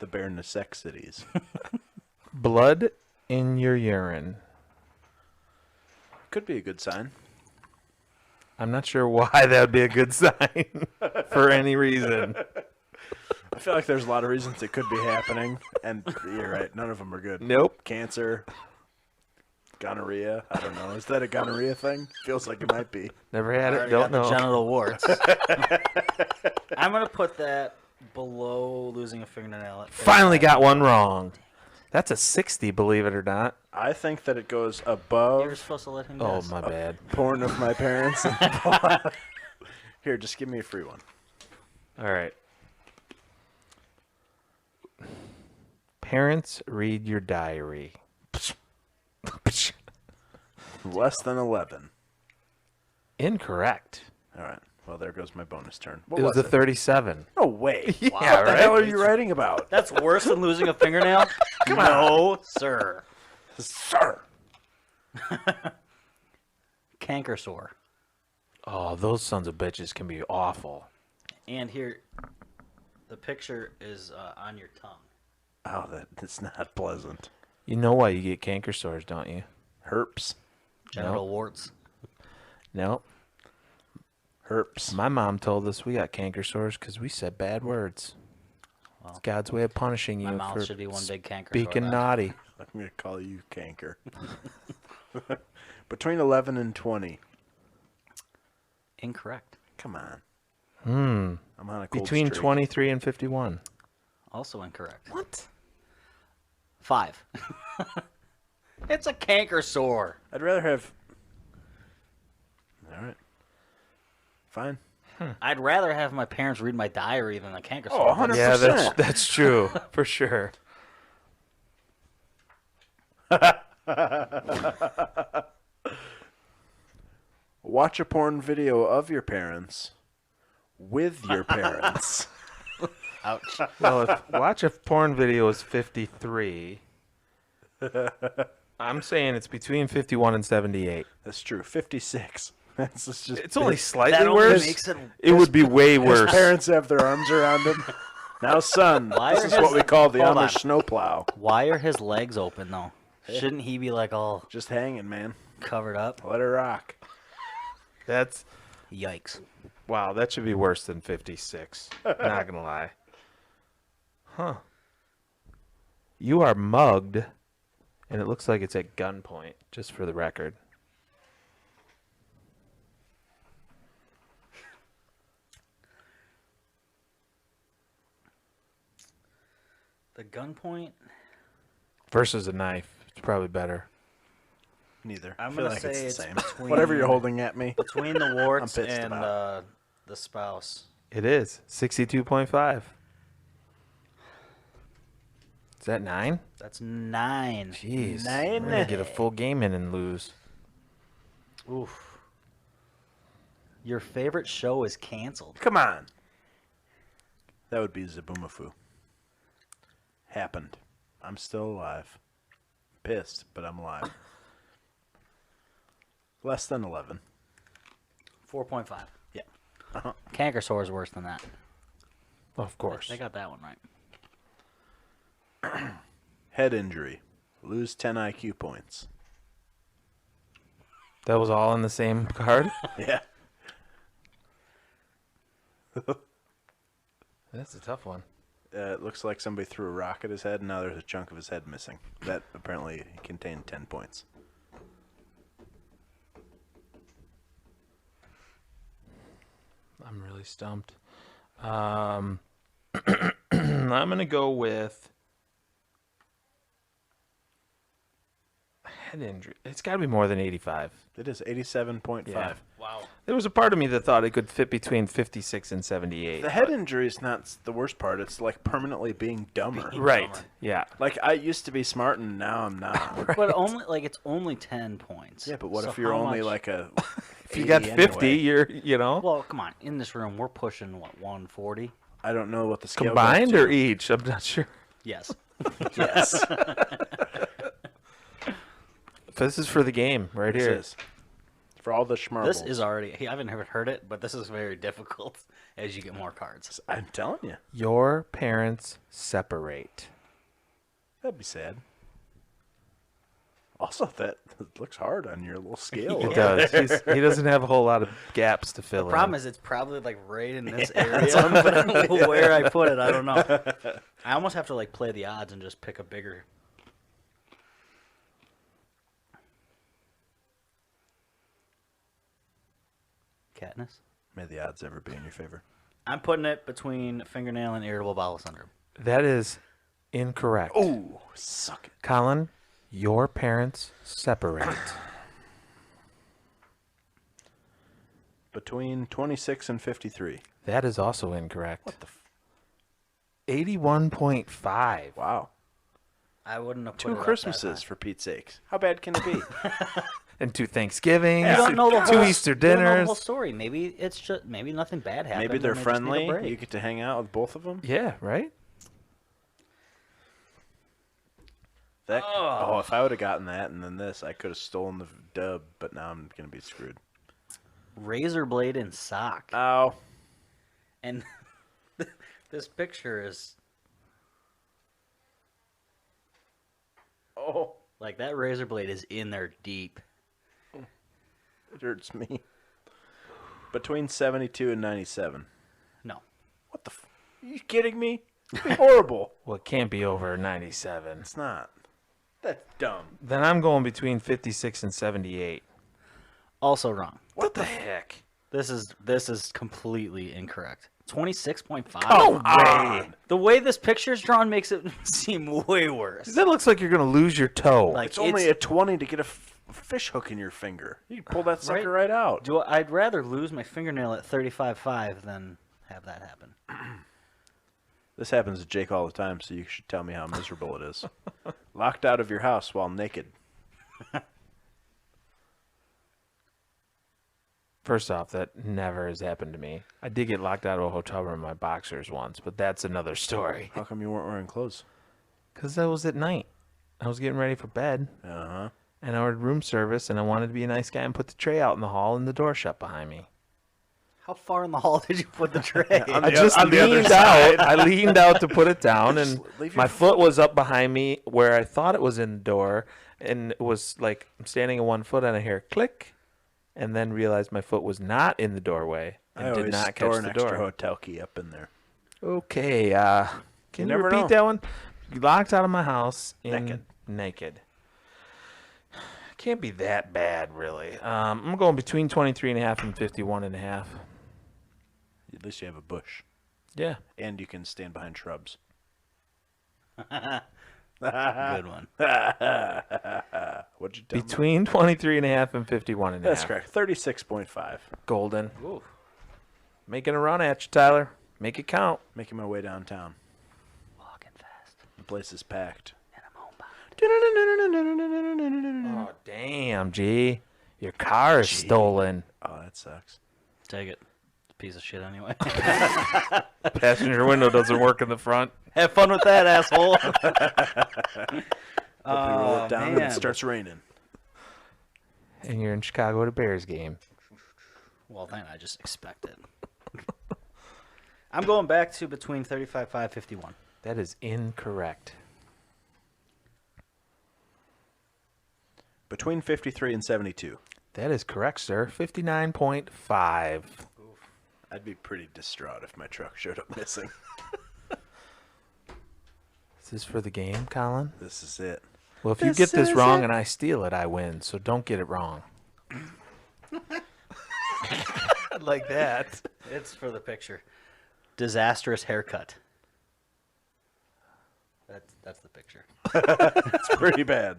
The bare necessities. Blood in your urine. Could be a good sign. I'm not sure why that would be a good sign for any reason. I feel like there's a lot of reasons it could be happening, and you're right. None of them are good. Nope. Cancer, gonorrhea. I don't know. Is that a gonorrhea thing? Feels like it might be. Never had it. Already Don't got the know. genital warts. I'm gonna put that below losing a fingernail. At Finally got one wrong. That's a 60, believe it or not. I think that it goes You were above supposed to let him Oh, guess. my bad. porn of my parents. Here, just give me a free one. All right. Parents read your diary. Less than 11. Incorrect. All right. Well, there goes my bonus turn. What It was was a 37. No way. Yeah, What the right? hell are you writing about? That's worse than losing a fingernail? No, sir. Sir. Canker sore. Oh, those sons of bitches can be awful. And here, the picture is on your tongue. Oh, that's not pleasant. You know why you get canker sores, don't you? Herpes. Genital warts. Nope. Herpes. My mom told us we got canker sores because we said bad words. It's God's way of punishing you My mouth for should be one big canker sore. speaking then. naughty. I'm going to call you canker. Between 11 and 20. Incorrect. Come on. Hmm. I'm on a cold Between streak. 23 and 51. Also incorrect. What? 5. It's a canker sore. I'd rather have... All right. Fine. I'd rather have my parents read my diary than a canker Oh, sore. 100%. Yeah, that's true. For sure. Watch a porn video of your parents with your parents. Ouch. Well, if watch a porn video is 53. I'm saying it's between 51 and 78. That's true. 56. That's just It's only slightly That only worse. makes it. It would be way His worse. parents have their arms around him. Now, son, Why this are is what his- we call the hold on. Amish snowplow. Why are his legs open though? Shouldn't he be like all Just hanging, man. covered up? Let her rock. That's Yikes. wow. That should be worse than 56. Not gonna lie. Huh. You are mugged, and it looks like it's at gunpoint. Just for the record. The gunpoint. Versus a knife. It's probably better. Neither. I'm I feel gonna like say it's the it's same. between- Whatever you're holding at me. Between the warts pissed and about. the spouse. It is 62.5. Is that 9? That's 9. Jeez. 9? We're gonna get a full game in and lose. Oof. Your favorite show is canceled. Come on. That would be Zaboomafoo. Happened. I'm still alive. Pissed, but I'm alive. Less than 11. 4.5. Yeah. Canker sore is worse than that. Of course. They got that one right. Head injury. Lose 10 IQ points. That was all in the same card? Yeah. That's a tough one. It looks like somebody threw a rock at his head, and now there's a chunk of his head missing. That apparently contained 10 points. I'm really stumped. I'm going to go with head injury. It's got to be more than 85. It is 87.5. Yeah. Wow. There was a part of me that thought it could fit between 56 and 78. The head injury is not the worst part. It's like permanently being dumber. Right. Yeah. Like, I used to be smart, and now I'm not. But it's only 10 points. Yeah, but what So if you're how only much- like a If you got 80 50, anyway? you're. Well, come on. In this room, we're pushing, 140? I don't know what the scale Combined goes or to. each? I'm not sure. Yes. Yes. This is for the game right This here. is. For all the schmarbles. This is already... I haven't heard it, but this is very difficult as you get more cards. I'm telling you. Your parents separate. That'd be sad. Also, that looks hard on your little scale. It does. He doesn't have a whole lot of gaps to fill The in. problem is it's probably like right in this area. Where I put it, I don't know. I almost have to like play the odds and just pick a bigger. Katniss? May the odds ever be in your favor. I'm putting it between fingernail and irritable bowel syndrome. That is incorrect. Oh, suck it. Colin, your parents separate. Between 26 and 53. That is also incorrect. What the 81.5. Wow. I wouldn't have put 2 it up that Christmases, high. for Pete's sakes. How bad can it be? And 2 Thanksgivings. You don't know the 2 whole, Easter you don't know the dinners. whole story. Maybe it's just nothing bad happened. Maybe they're and they just need a friendly. break. You get to hang out with both of them. Yeah, right? If I would have gotten that and then this, I could have stolen the dub, but now I'm going to be screwed. Razor blade and sock. Ow. And this picture is Oh, like that razor blade is in there deep. it hurts me. Between 72 and 97. No. What the Are you kidding me? It'd be horrible. Well, it can't be over 97. It's not. That's dumb. Then I'm going between 56 and 78. Also wrong. What the heck? This is completely incorrect. 26.5. Come on. The way this picture is drawn makes it seem way worse. That looks like you're going to lose your toe. Like It's only a 20 to get a fish hook in your finger. You can pull that sucker right out. I'd rather lose my fingernail at 35.5 than have that happen. This happens to Jake all the time, so you should tell me how miserable it is. Locked out of your house while naked. First off, that never has happened to me. I did get locked out of a hotel room in my boxers once, but that's another story. How come you weren't wearing clothes? Because that was at night. I was getting ready for bed, Uh-huh. and I ordered room service, and I wanted to be a nice guy and put the tray out in the hall, and the door shut behind me. How far in the hall did you put the tray? On I the just on the other leaned side. out. I leaned out to put it down, Just and leave your my foot was up behind me where I thought it was in the door, and it was like I'm standing on one foot, and I hear a click, and then realized my foot was not in the doorway and I did always not store catch an the extra door. hotel key up in there. Okay, can you never repeat know. that one? You locked out of my house Naked. Naked. Can't be that bad, really. I'm going between 23.5 and 51.5. At least you have a bush. Yeah. And you can stand behind shrubs. Good one. What'd you tell me? Between 23.5 and 51.5. That's correct. 36.5. Golden. Making a run at you, Tyler. Make it count. Making my way downtown. Walking fast. The place is packed. And I'm homebound. Oh, damn, G. Your car is stolen. Oh, that sucks. Take it. It's a piece of shit anyway. Passenger window doesn't work in the front. Have fun with that, asshole. Hope you roll it down and man. it starts raining. And you're in Chicago at a Bears game. Well, then I just expect it. I'm going back to between 35.5 51. That is incorrect. Between 53 and 72. That is correct, sir. 59.5. I'd be pretty distraught if my truck showed up missing. this for the game, Colin? This is it. Well, if you get this wrong and I steal it, I win. So don't get it wrong. Like that. It's for the picture. Disastrous haircut. That's the picture. It's pretty bad.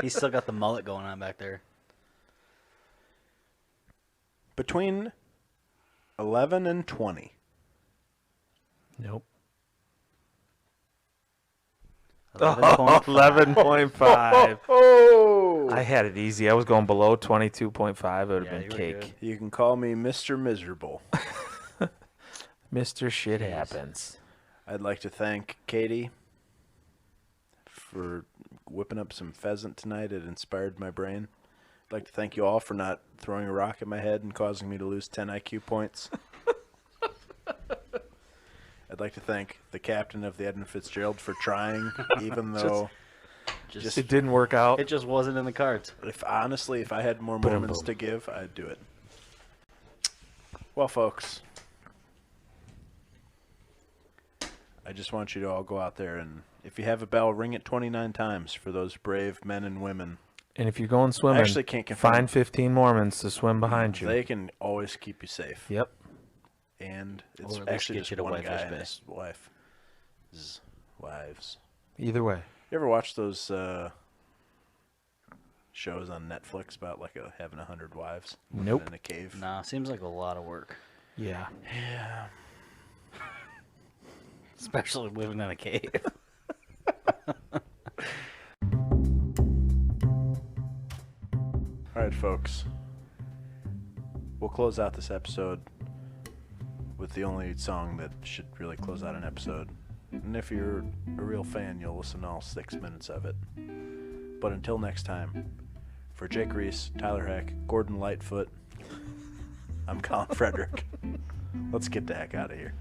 He's still got the mullet going on back there. Between 11 and 20. Nope. 11.5. Oh! I had it easy. I was going below 22.5. It would have Yeah, been you were cake. good. You can call me Mr. Miserable. Mr. Shit Happens. I'd like to thank Katie for whipping up some pheasant tonight. It inspired my brain. I'd like to thank you all for not throwing a rock at my head and causing me to lose 10 IQ points. I'd like to thank the captain of the Edmund Fitzgerald for trying, even though Just It didn't work out. it just wasn't in the cards. if I had more Boom, moments boom. to give, I'd do it. Well, folks, I just want you to all go out there and if you have a bell, ring it 29 times for those brave men and women. And if you're going swimming, Actually can't confirm. find 15 Mormons to swim behind you. They can always keep you safe. Yep. And it's Or at least actually get just you to one Whitefish guy and Bay. his wife. His wives. Either way. You ever watch those shows on Netflix about like having 100 wives? living Nope. In a cave. Nah, seems like a lot of work. Yeah. Yeah. Especially living in a cave. All right, folks. We'll close out this episode with the only song that should really close out an episode. And if you're a real fan, you'll listen to all 6 minutes of it. But until next time, for Jake Reese, Tyler Heck, Gordon Lightfoot, I'm Colin Frederick. Let's get the heck out of here.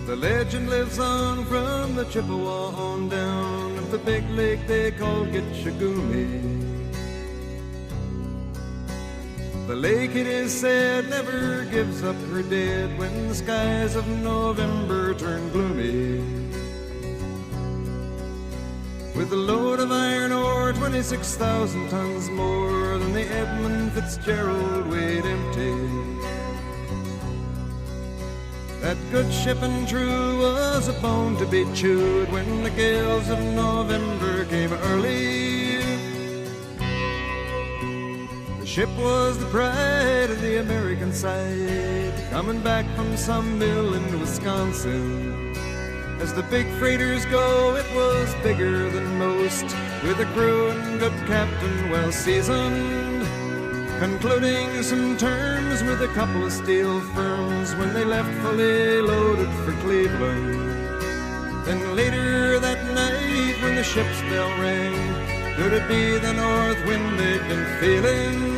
The legend lives on from the Chippewa on down of the big lake they call Gitchagumi. The lake, it is said, never gives up her dead when the skies of November turn gloomy. With a load of iron ore, 26,000 tons more than the Edmund Fitzgerald weighed empty. That good ship and true was a bone to be chewed when the gales of November came early. The ship was the pride of the American side, coming back from some mill in Wisconsin. As the big freighters go, it was bigger than most, with a crew and good captain well seasoned, concluding some terms with a couple of steel firms when they left fully loaded for Cleveland. Then later that night when the ship's bell rang, could it be the north wind they'd been feeling?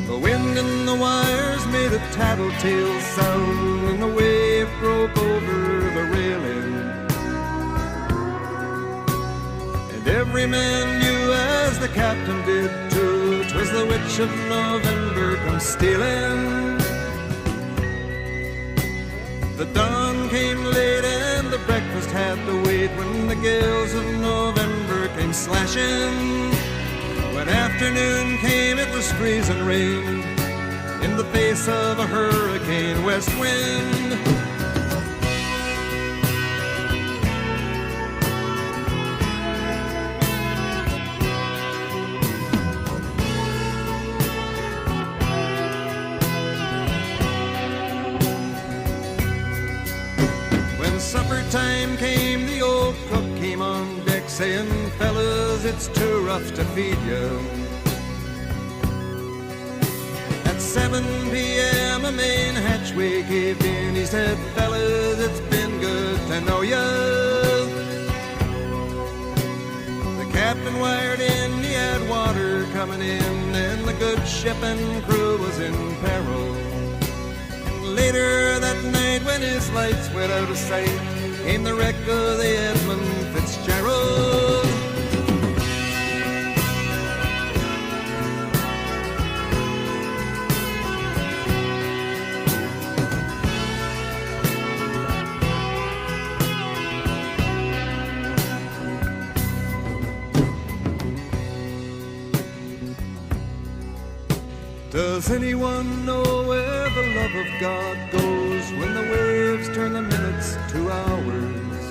The wind in the wires made a tattletale sound, and the wave broke over the railing. And every man knew, as the captain did too, 'twas the witch of November come stealing. The dawn came late and the breakfast had to wait when the gales of November came slashing. When afternoon came, it was freezing rain in the face of a hurricane west wind. When supper time came, the old cook came on deck saying, "Fellas, it's too rough to feed you." At 7 p.m. a main hatchway caved in. He said, "Fellas, it's been good to know ya. coming in, and the good ship and crew was in peril. And later that night, when his lights went out of sight, came the wreck of the Edmund Fitzgerald. Does anyone know where the love of God goes when the waves turn the minutes to hours?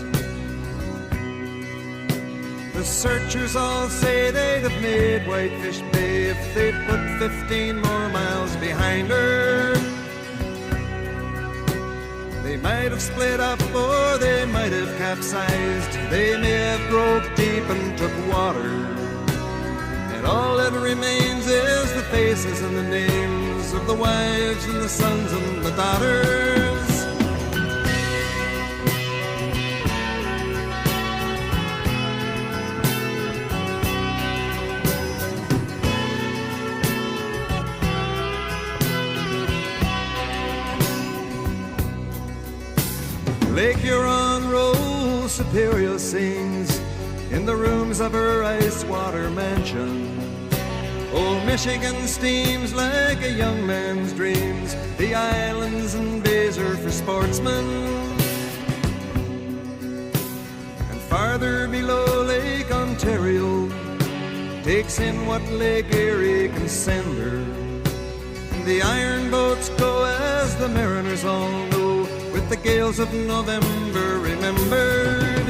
The searchers all say they'd have made Whitefish Bay if they'd put 15 more miles behind her. They might have split up or they might have capsized. They may have broke deep and took water. All that remains is the faces and the names of the wives and the sons and the daughters. Lake Huron rolls, Superior sings in the rooms of her ice water mansion. Old Michigan steams like a young man's dreams. The islands and bays are for sportsmen. And farther below, Lake Ontario takes in what Lake Erie can send her. And the iron boats go, as the mariners all know, with the gales of November remembered.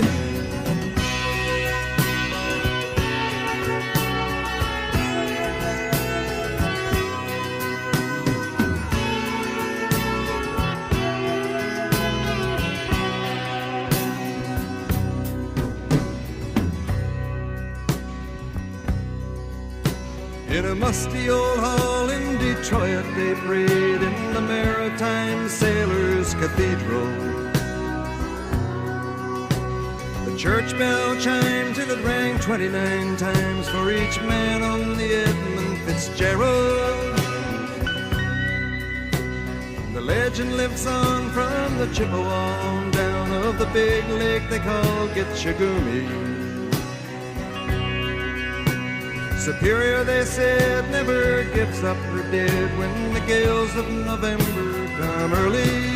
In a musty old hall in Detroit, they prayed in the Maritime Sailors' Cathedral. The church bell chimed till it rang 29 times for each man on the Edmund Fitzgerald. The legend lives on from the Chippewa on down of the big lake they call Gitchagumi. Superior, they said, never gives up her dead when the gales of November come early.